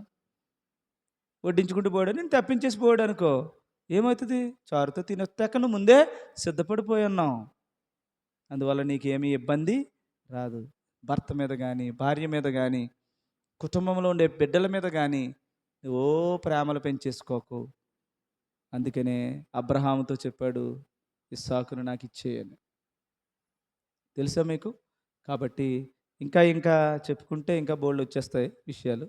వడ్డించుకుంటూ పోయాడు, నేను తప్పించేసి పోయాడు అనుకో, ఏమవుతుంది? చారుతో తినొస్తాక నువ్వు ముందే సిద్ధపడిపోయి ఉన్నావు. అందువల్ల నీకేమీ ఇబ్బంది రాదు. భర్త మీద కానీ, భార్య మీద కానీ, కుటుంబంలో ఉండే బిడ్డల మీద కానీ ఓ ప్రేమలు పెంచేసుకోకు. అందుకనే అబ్రహాముతో చెప్పాడు, ఇస్సాకును నాకు ఇచ్చేయని. తెలుసా మీకు? కాబట్టి ఇంకా ఇంకా చెప్పుకుంటే ఇంకా బోల్డ్ వచ్చేస్తాయి విషయాలు.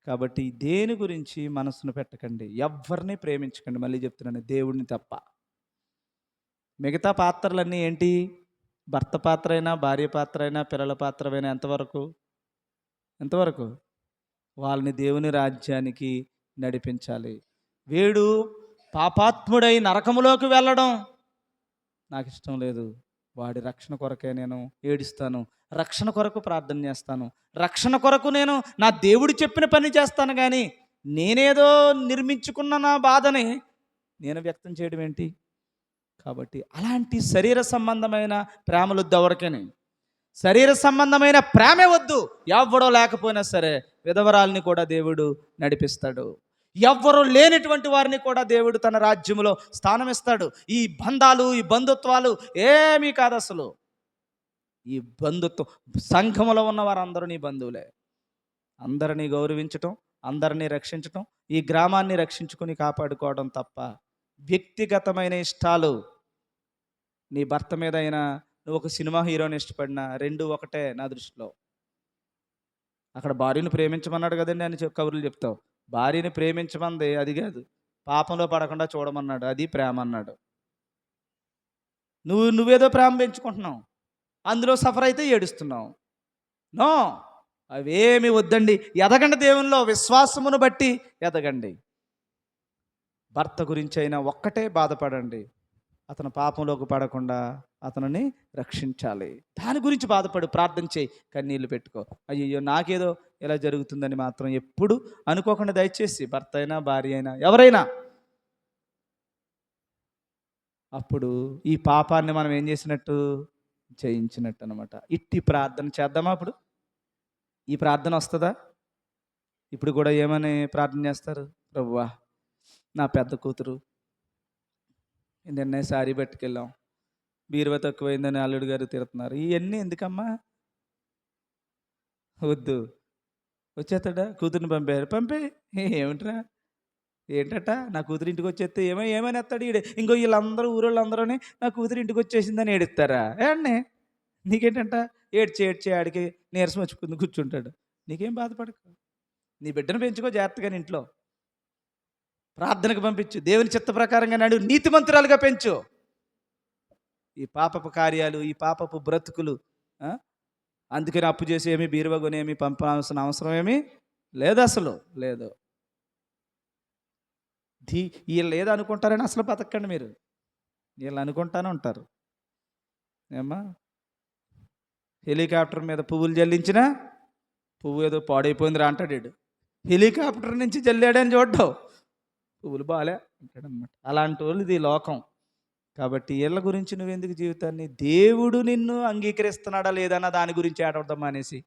కాబట్టి దేని గురించి మనసును పెట్టకండి, ఎవరిని ప్రేమించకండి. మళ్ళీ చెప్తున్నాను, దేవుడిని తప్ప. మిగతా పాత్రలన్నీ ఏంటి? భర్త పాత్ర అయినా, భార్య పాత్ర అయినా, పిల్లల పాత్ర అయినా ఎంతవరకు వాళ్ళని దేవుని రాజ్యానికి నడిపించాలి. వీడు పాపాత్ముడై నరకములోకి వెళ్ళడం నాకు ఇష్టం లేదు. వాడి రక్షణ కొరకే నేను ఏడుస్తాను, రక్షణ కొరకు ప్రార్థన చేస్తాను, రక్షణ కొరకు నేను నా దేవుడు చెప్పిన పని చేస్తాను. కానీ నేనేదో నిర్మించుకున్న నా బాధని నేను వ్యక్తం చేయడం ఏంటి? కాబట్టి అలాంటి శరీర సంబంధమైన ప్రేమలు వద్దు ఎవరికని. శరీర సంబంధమైన ప్రేమే వద్దు. ఎవ్వడో లేకపోయినా సరే విధవరాల్ని కూడా దేవుడు నడిపిస్తాడు. ఎవ్వరూ లేనటువంటి వారిని కూడా దేవుడు తన రాజ్యములో స్థానం ఇస్తాడు. ఈ బంధాలు, ఈ బంధుత్వాలు ఏమీ కాదు అసలు. ఈ బంధుత్వం, సంఘములో ఉన్న వారందరూ నీ బంధువులే. అందరినీ గౌరవించటం, అందరినీ రక్షించటం, ఈ గ్రామాన్ని రక్షించుకొని కాపాడుకోవడం తప్ప వ్యక్తిగతమైన ఇష్టాలు, నీ భర్త మీద అయినా, నువ్వు ఒక సినిమా హీరోని ఇష్టపడినా, రెండు ఒకటే నా దృష్టిలో. అక్కడ భార్యను ప్రేమించమన్నాడు కదండి అని కబుర్లు చెప్తావు. భార్యని ప్రేమించమంది అది కాదు, పాపంలో పడకుండా చూడమన్నాడు, అది ప్రేమ అన్నాడు. నువ్వేదో ప్రేమ పెంచుకుంటున్నావు, అందులో సఫర్ అయితే ఏడుస్తున్నావు. నో, అవేమి వద్దండి. ఎదగండి, దేవునిలో విశ్వాసమును బట్టి ఎదగండి. భర్త గురించి అయినా ఒక్కటే బాధపడండి, అతను పాపంలోకి పడకుండా అతనిని రక్షించాలి. దాని గురించి బాధపడు, ప్రార్థన చేయి, కన్నీళ్ళు పెట్టుకో. అయ్యో నాకేదో ఇలా జరుగుతుందని మాత్రం ఎప్పుడు అనుకోకుండా దయచేసి, భర్త అయినా భార్య అయినా ఎవరైనా. అప్పుడు ఈ పాపాన్ని మనం ఏం చేసినట్టు? జయించినట్టు అనమాట. ఇట్టి ప్రార్థన చేద్దామా? అప్పుడు ఈ ప్రార్థన వస్తుందా? ఇప్పుడు కూడా ఏమని ప్రార్థన చేస్తారు? ప్రభువా, నా పెద్ద కూతురు నిన్నే సారీ పట్టుకెళ్ళాం, బీరువా తక్కువైందని అల్లుడు గారు తిడుతున్నారు. ఇవన్నీ ఎందుకమ్మా? వద్దు. వచ్చేస్తాడా? కూతుర్ని పంపే ఏమిట్రా, ఏంటట నా కూతురు ఇంటికి వచ్చేస్తే ఏమని ఎత్తాడు ఈడే. ఇంకో వీళ్ళందరూ ఊరోళ్ళందరూనే నా కూతురు ఇంటికి వచ్చేసిందని ఏడుస్తారా? ఏమండి, నీకేంటంట? ఏడ్చి ఆడికి నీరసం వచ్చుకుంది కూర్చుంటాడు. నీకేం బాధపడకు, నీ బిడ్డను పెంచుకో జాగ్రత్తగా, ఇంట్లో ప్రార్థనకు పంపించు, దేవుని చిత్త ప్రకారంగా నడు, నీతిమంతురాలుగా పెంచు. ఈ పాపపు కార్యాలు, ఈ పాపపు బ్రతుకులు, అందుకని అప్పు చేసి ఏమి బీరువా కొనేమి పంపాల్సిన అవసరం ఏమీ లేదు, అసలు లేదు. వీళ్ళు ఏదో అనుకుంటారని అసలు బతకండి మీరు. వీళ్ళు అనుకుంటానే ఉంటారు. ఏమ్మా, హెలికాప్టర్ మీద పువ్వులు జల్లించినా పువ్వు ఏదో పాడైపోయిందిరా అంటాడు. హెలికాప్టర్ నుంచి జల్లాడని చూడ్డావు, పువ్వులు బాలే అంటాడనమాట. అలాంటి వాళ్ళు ఇది లోకం. కాబట్టి వీళ్ళ గురించి నువ్వెందుకు జీవితాన్ని? దేవుడు నిన్ను అంగీకరిస్తున్నాడా లేదన్న దాని గురించి ఆడవద్దాం అనేసి,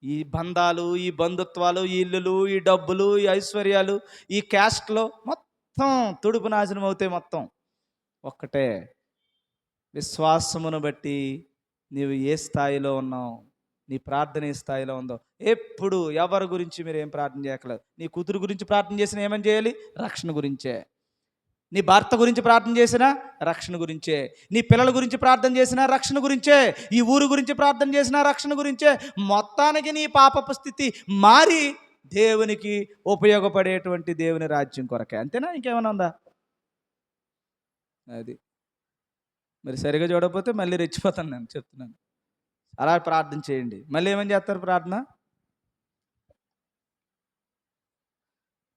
ఈ బంధాలు, ఈ బంధుత్వాలు, ఈ ఇల్లులు, ఈ డబ్బులు, ఈ ఐశ్వర్యాలు, ఈ క్యాస్ట్లో మొత్తం తుడుపు నాశనం అవుతాయి. మొత్తం ఒక్కటే, విశ్వాసమును బట్టి నీవు ఏ స్థాయిలో ఉన్నావు, నీ ప్రార్థన ఏ స్థాయిలో ఉందో. ఎప్పుడు ఎవరి గురించి మీరు ఏం ప్రార్థన చేయక్కర్లేదు. నీ కూతురు గురించి ప్రార్థన చేసినా ఏమని చేయాలి? రక్షణ గురించే. నీ భర్త గురించి ప్రార్థన చేసినా రక్షణ గురించే. నీ పిల్లల గురించి ప్రార్థన చేసినా రక్షణ గురించే. ఈ ఊరు గురించి ప్రార్థన చేసినా రక్షణ గురించే. మొత్తానికి నీ పాపపు స్థితి మారి దేవునికి ఉపయోగపడేటువంటి దేవుని రాజ్యం కొరకే. అంతేనా? ఇంకేమైనా ఉందా? అది మరి సరిగా చూడకపోతే మళ్ళీ రెచ్చిపోతాను, నేను చెప్తున్నాను. అలా ప్రార్థన చేయండి. మళ్ళీ ఏమని చేస్తారు ప్రార్థన?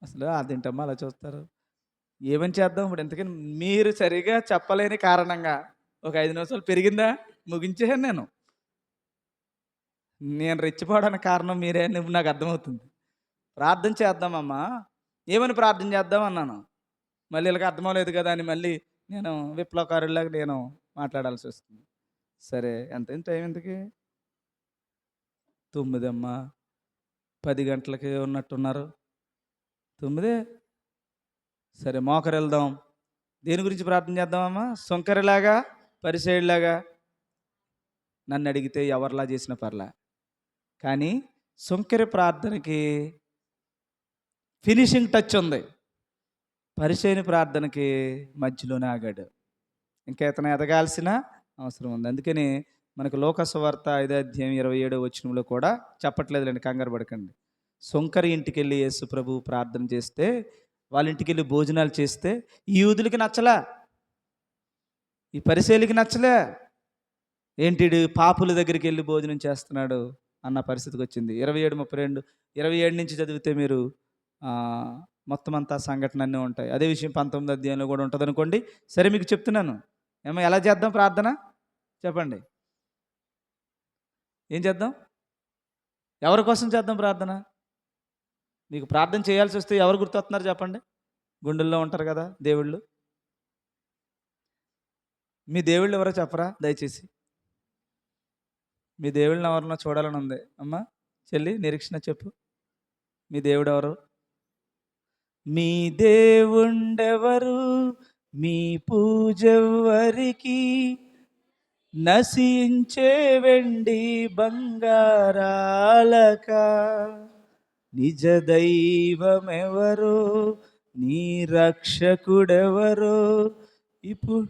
అసలు అదేంటమ్మా అలా చూస్తారు? ఏమని చేద్దాం ఇప్పుడు? ఇంతకని మీరు సరిగా చెప్పలేని కారణంగా ఒక 5 నిమిషాలు పెరిగిందా? ముగించేసాను నేను. నేను రెచ్చిపోవడానికి కారణం మీరే అని ఇప్పుడు నాకు అర్థమవుతుంది. ప్రార్థన చేద్దామమ్మా. ఏమని ప్రార్థన చేద్దాం అన్నాను. మళ్ళీ ఈళ్ళకి అర్థమవ్వలేదు కదా అని మళ్ళీ నేను విప్లవకారుడిలాగా నేను మాట్లాడాల్సొస్తుంది. సరే ఎంతైంది టైం ఇంతకి? 9 అమ్మా. 10 గంటలకి ఉన్నట్టున్నారు. 9 సరే మోకరిల్దాం. దేని గురించి ప్రార్థన చేద్దామమ్మా? సుంకరిలాగా, పరిసయ్యుడిలాగా? నన్నడిగితే ఎవరిలా చేసినా పర్లా. కానీ సుంకరి ప్రార్థనకి ఫినిషింగ్ టచ్ ఉంది. పరిసయ్యుని ప్రార్థనకి మధ్యలోనే ఆగాడు. ఇంకా ఇతను ఎదగాల్సిన అవసరం ఉంది. అందుకని మనకు లూకా సువార్త 5వ అధ్యాయం 27వ వచనంలో కూడా చెప్పట్లేదులెండి, కంగారు పడకండి. సుంకరి ఇంటికెళ్ళి యేసు ప్రభువు ప్రార్థన చేస్తే, వాళ్ళ ఇంటికెళ్ళి భోజనాలు చేస్తే ఈ యూదులకి నచ్చలా, ఈ పరిసయ్యులకి నచ్చలే. ఏంటిడు పాపుల దగ్గరికి వెళ్ళి భోజనం చేస్తున్నాడు అన్న పరిస్థితికి వచ్చింది. 27, 32, 27 నుంచి చదివితే మీరు మొత్తం అంతా సంఘటన అన్నీ ఉంటాయి. అదే విషయం 19వ అధ్యాయంలో కూడా ఉంటుంది అనుకోండి. సరే మీకు చెప్తున్నాను. ఏమో ఎలా చేద్దాం ప్రార్థన చెప్పండి? ఏం చేద్దాం? ఎవరి కోసం చేద్దాం ప్రార్థన? మీకు ప్రార్థన చేయాల్సి వస్తే ఎవరు గుర్తొస్తున్నారు చెప్పండి? గుండెల్లో ఉంటారు కదా దేవుళ్ళు. మీ దేవుళ్ళు ఎవరో చెప్పరా దయచేసి? మీ దేవుళ్ళని ఎవరన్నా చూడాలని ఉంది. అమ్మా చెల్లి నిరీక్షణ చెప్పు, మీ దేవుడు ఎవరు? మీ దేవుండెవరు? మీ పూజెవ్వరికి? నశించే వెండి బంగారాలక? నిజ దైవమెవరో? నీ రక్షకుడెవరో? ఇప్పుడు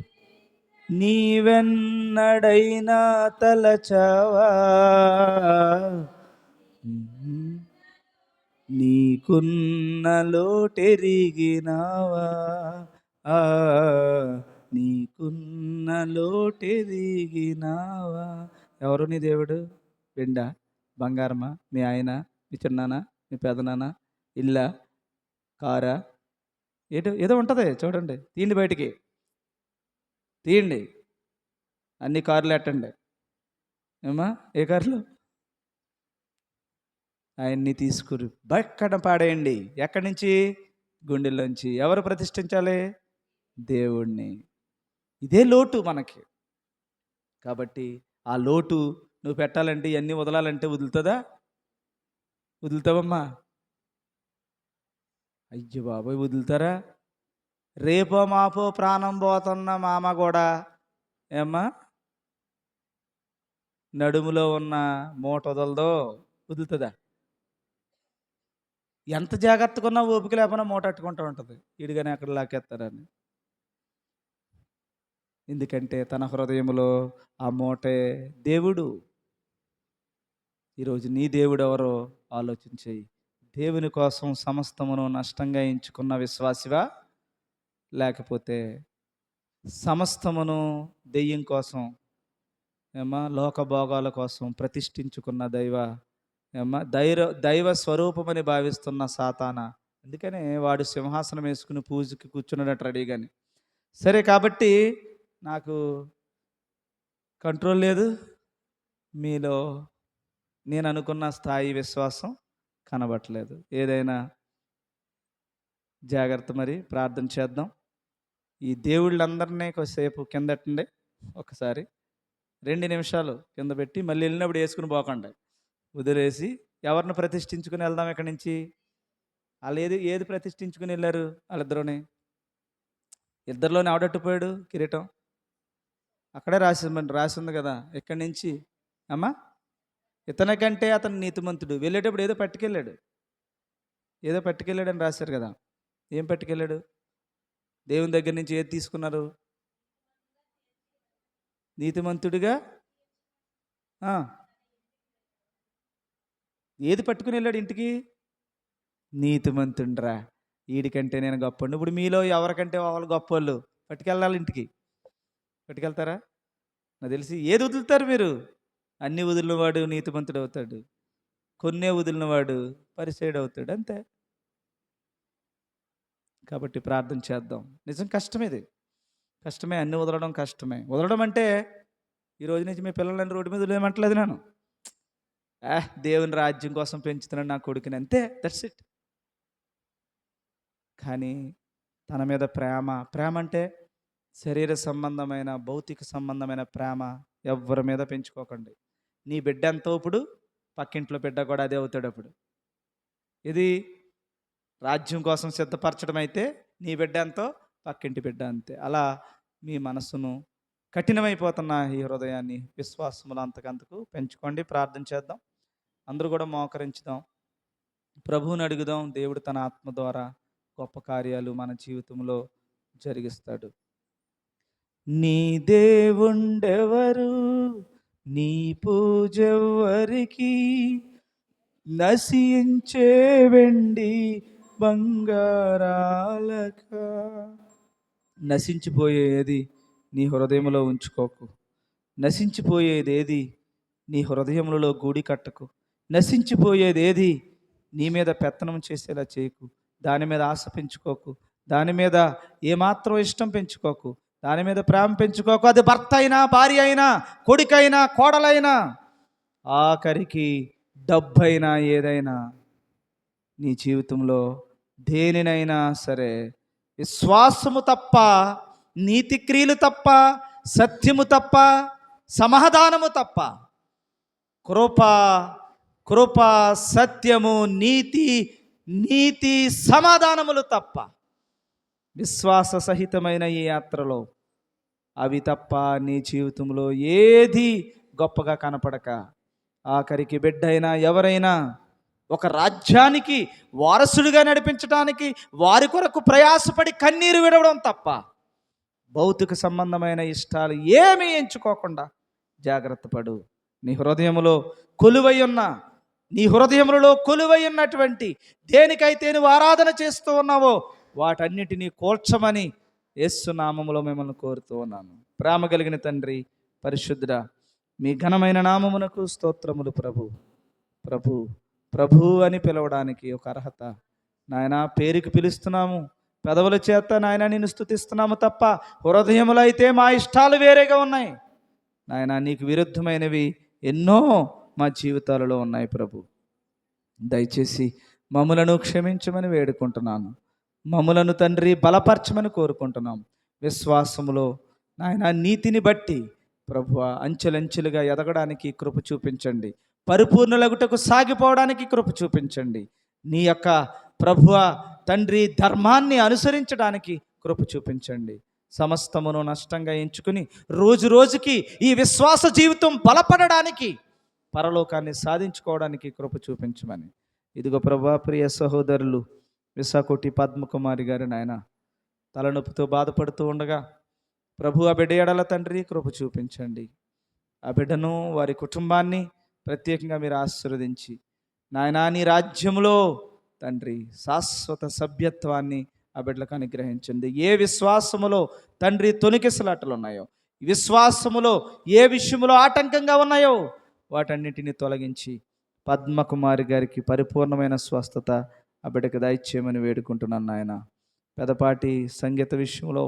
నీవెన్నడైనా తలచావా? నీకున్న లోటెరిగినావా? ఆ నీకున్న లోటెరిగినావా? ఎవరు నీ దేవుడు? వెండా, బంగారమా, మీ ఆయన, మీ చిన్నాన్న, మీ పెదనాన్న, ఇల్లా, కారా? ఏదో ఉంటుంది చూడండి, తీయండి బయటికి, తీయండి. అన్ని కార్లు ఎట్టండి. ఏమా ఏ కార్లు? ఆయన్ని తీసుకుని బక్కడ పాడేయండి. ఎక్కడి నుంచి? గుండెల్లోంచి. ఎవరు ప్రతిష్ఠించాలి? దేవుణ్ణి. ఇదే లోటు మనకి. కాబట్టి ఆ లోటు నువ్వు పెట్టాలంటే, ఇవన్నీ వదలాలంటే వదులుతుందా? వదులుతావమ్మా? అయ్యో బాబోయ్, వదులుతారా? రేపో మాపో ప్రాణం పోతున్న మామ కూడా ఏమ్మా నడుములో ఉన్న మూట వదలదో? వదులుతుందా? ఎంత జాగ్రత్తగా ఉన్నా ఓపిక లేకపోయినా మూట అట్టుకుంటూ ఉంటుంది. ఇడిగానే అక్కడ లాక్కేస్తారని. ఎందుకంటే తన హృదయంలో ఆ మూటే దేవుడు. ఈరోజు నీ దేవుడు ఎవరో ఆలోచించేయి. దేవుని కోసం సమస్తమును నష్టంగా ఎంచుకున్న విశ్వాసివా? లేకపోతే సమస్తమును దెయ్యం కోసం, లోక భోగాల కోసం ప్రతిష్ఠించుకున్న దైవ స్వరూపమని భావిస్తున్న సాతానా? అందుకనే వాడు సింహాసనం వేసుకుని పూజకి కూర్చున్నట్టు రెడీగాని. సరే కాబట్టి నాకు కంట్రోల్ లేదు. మీలో నేను అనుకున్న స్థాయి విశ్వాసం కనబట్టలేదు. ఏదైనా జాగ్రత్త, మరి ప్రార్థన చేద్దాం. ఈ దేవుళ్ళందరినీ కొద్దిసేపు కిందటండి, ఒకసారి 2 నిమిషాలు కింద పెట్టి మళ్ళీ వెళ్ళినప్పుడు వేసుకుని పోకండి. వదిలేసి ఎవరిని ప్రతిష్ఠించుకుని వెళ్దాం ఇక్కడి నుంచి? వాళ్ళు ఏది ప్రతిష్ఠించుకుని వెళ్ళారు వాళ్ళిద్దరుని? ఇద్దరిలోనే ఆడట్టుపోయాడు కిరీటం? అక్కడే రాసి ఉంది కదా, ఇక్కడి నుంచి అమ్మా ఇతని కంటే అతను నీతిమంతుడు. వెళ్ళేటప్పుడు ఏదో పట్టుకెళ్ళాడని రాశారు కదా. ఏం పట్టుకెళ్ళాడు? దేవుని దగ్గర నుంచి ఏది తీసుకున్నారు? నీతిమంతుడిగా ఏది పట్టుకుని వెళ్ళాడు ఇంటికి? నీతిమంతుండ్రా, వీడికంటే నేను గొప్పండి. ఇప్పుడు మీలో ఎవరికంటే వాళ్ళు గొప్పోళ్ళు పట్టుకెళ్ళాలి ఇంటికి? పట్టుకెళ్తారా? నాకు తెలిసి ఏది వదులుతారు మీరు? అన్ని వదిలినవాడు నీతిమంతుడు అవుతాడు, కొన్నే వదిలినవాడు పరిసయ్యుడు అవుతాడు, అంతే. కాబట్టి ప్రార్థన చేద్దాం. నిజం కష్టమే ఇది. కష్టమే, అన్నీ వదలడం కష్టమే. వదలడం అంటే ఈ రోజు నుంచి మీ పిల్లలని రోడ్డు మీద వదిలేయమంటలేదు నేను. దేవుని రాజ్యం కోసం పెంచుతున్నాను నా కొడుకుని, అంతే, దట్స్ ఇట్. కానీ తన మీద ప్రేమ, ప్రేమ అంటే శరీర సంబంధమైన భౌతిక సంబంధమైన ప్రేమ ఎవ్వరి మీద పెంచుకోకండి. నీ బిడ్డ ఎంతో ఇప్పుడు పక్కింట్లో బిడ్డ కూడా అదే అవుతాడు. అప్పుడు ఇది రాజ్యం కోసం సిద్ధపరచడం అయితే నీ బిడ్డ ఎంతో పక్కింటి బిడ్డ అంతే. అలా మీ మనసును, కఠినమైపోతున్న ఈ హృదయాన్ని విశ్వాసములు అంతకంతకు పెంచుకోండి. ప్రార్థన చేద్దాం. అందరూ కూడా మోకరించుదాం, ప్రభువుని అడుగుదాం. దేవుడు తన ఆత్మ ద్వారా గొప్ప కార్యాలు మన జీవితంలో జరిగిస్తాడు. నీ దేవుండెవరు, నీ పూజెవ్వరికి, నశించే వెండి బంగారాలక. నశించిపోయేది నీ హృదయంలో ఉంచుకోకు. నశించిపోయేదేది నీ హృదయములలో గూడి కట్టకు. నశించిపోయేదేది నీ మీద పెత్తనం చేసేలా చేయకు. దాని మీద ఆశ పెంచుకోకు. దాని మీద ఏమాత్రం ఇష్టం పెంచుకోకు. దాని మీద ప్రేమ పెంచుకోకు. అది భర్త అయినా, భార్య అయినా, కొడుకైనా, కోడలైనా, ఆఖరికి డబ్బైనా, ఏదైనా నీ జీవితంలో దేనినైనా సరే విశ్వాసము తప్ప, నీతి క్రియలు తప్ప, సత్యము తప్ప, సమాధానము తప్ప, కృప సత్యము నీతి సమాధానములు తప్ప, విశ్వాస సహితమైన ఈ యాత్రలో అవి తప్ప నీ జీవితంలో ఏది గొప్పగా కనపడక, ఆఖరికి బిడ్డైనా ఎవరైనా ఒక రాజ్యానికి వారసుడిగా నడిపించడానికి వారి కొరకు ప్రయాసపడి కన్నీరు విడవడం తప్ప భౌతిక సంబంధమైన ఇష్టాలు ఏమీ ఎంచుకోకుండా జాగ్రత్త పడు. నీ హృదయములో కొలువై ఉన్నటువంటి దేనికైతే నువ్వు ఆరాధన చేస్తూ ఉన్నావో వాటన్నిటినీ కూల్చమని యేసు నామములో మిమ్మల్ని కోరుతూ ఉన్నాను. ప్రేమ కలిగిన తండ్రి, పరిశుద్ధుడా, మీ ఘనమైన నామమునకు స్తోత్రములు. ప్రభు అని పిలవడానికి ఒక అర్హత నాయన. పేరుకి పిలుస్తున్నాము, పెదవుల చేత నాయన నిన్ను స్తుతిస్తున్నాము తప్ప హృదయములో అయితే మా ఇష్టాలు వేరేగా ఉన్నాయి నాయన. నీకు విరుద్ధమైనవి ఎన్నో మా జీవితాలలో ఉన్నాయి ప్రభు. దయచేసి మమ్ములను క్షమించమని వేడుకుంటున్నాను. మమ్ములను తండ్రి బలపరచమని కోరుకుంటున్నాం. విశ్వాసములో నాయన నీతిని బట్టి ప్రభువ అంచెలంచెలుగా ఎదగడానికి కృప చూపించండి. పరిపూర్ణులగుటకు సాగిపోవడానికి కృప చూపించండి. నీ యొక్క ప్రభువ తండ్రి ధర్మాన్ని అనుసరించడానికి కృప చూపించండి. సమస్తమును నష్టంగా ఎంచుకుని రోజు రోజుకి ఈ విశ్వాస జీవితం బలపడడానికి, పరలోకాన్ని సాధించుకోవడానికి కృప చూపించమని. ఇదిగో ప్రభా, ప్రియ సహోదరులు విశాఖోటి పద్మకుమారి గారు నాయన తలనొప్పితో బాధపడుతూ ఉండగా ప్రభు ఆ బిడ్డ ఎడల తండ్రి కృప చూపించండి. ఆ బిడ్డను, వారి కుటుంబాన్ని ప్రత్యేకంగా మీరు ఆశీర్వదించి నాయన నీ రాజ్యంలో తండ్రి శాశ్వత సభ్యత్వాన్ని ఆ బిడ్డలకు అనుగ్రహించండి. ఏ విశ్వాసములో తండ్రి తొణికిసలాటలు ఉన్నాయో, విశ్వాసములో ఏ విషయములో ఆటంకంగా ఉన్నాయో వాటన్నిటిని తొలగించి పద్మకుమారి గారికి పరిపూర్ణమైన స్వస్థత ఆ బిడ్డకు దయచేయమని వేడుకుంటున్నాను నాయన. పెదపాటి సంగీత విషయంలో,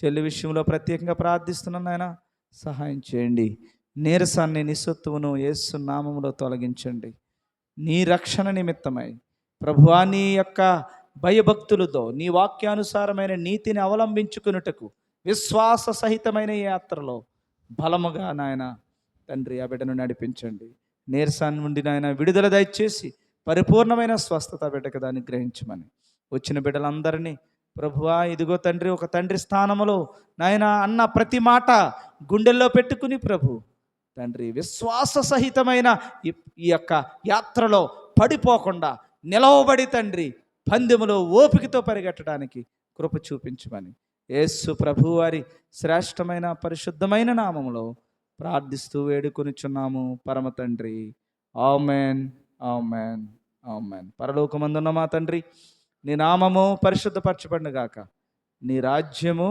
చెల్లి విషయంలో ప్రత్యేకంగా ప్రార్థిస్తున్నాను నాయన. సహాయం చేయండి. నీరసాన్ని, నిస్సత్తువును యేసు నామములో తొలగించండి. నీ రక్షణ నిమిత్తమై ప్రభువా నీ యొక్క భయభక్తులతో నీ వాక్యానుసారమైన నీతిని అవలంబించుకున్నటకు విశ్వాస సహితమైన ఈ యాత్రలో బలముగా నాయన తండ్రి ఆ బిడ్డను నడిపించండి. నీరసాన్ని నుండి నాయన విడుదల దయచేసి పరిపూర్ణమైన స్వస్థత బిడ్డకు దాన్ని గ్రహించమని వచ్చిన బిడ్డలందరినీ ప్రభువా ఇదిగో తండ్రి ఒక తండ్రి స్థానములో నాయన అన్న ప్రతి మాట గుండెల్లో పెట్టుకుని ప్రభు తండ్రి విశ్వాస సహితమైన ఈ యొక్క యాత్రలో పడిపోకుండా నిలవబడి తండ్రి పందెములో ఓపికతో పరిగెట్టడానికి కృప చూపించమని యేసు ప్రభు వారి శ్రేష్టమైన పరిశుద్ధమైన నామములో ప్రార్థిస్తూ వేడుకొనిచున్నాము పరమ తండ్రి. Amen, amen, amen. పరలోకమందున్న మా తండ్రి, నీ నామము పరిశుద్ధపరచబడును గాక, నీ రాజ్యము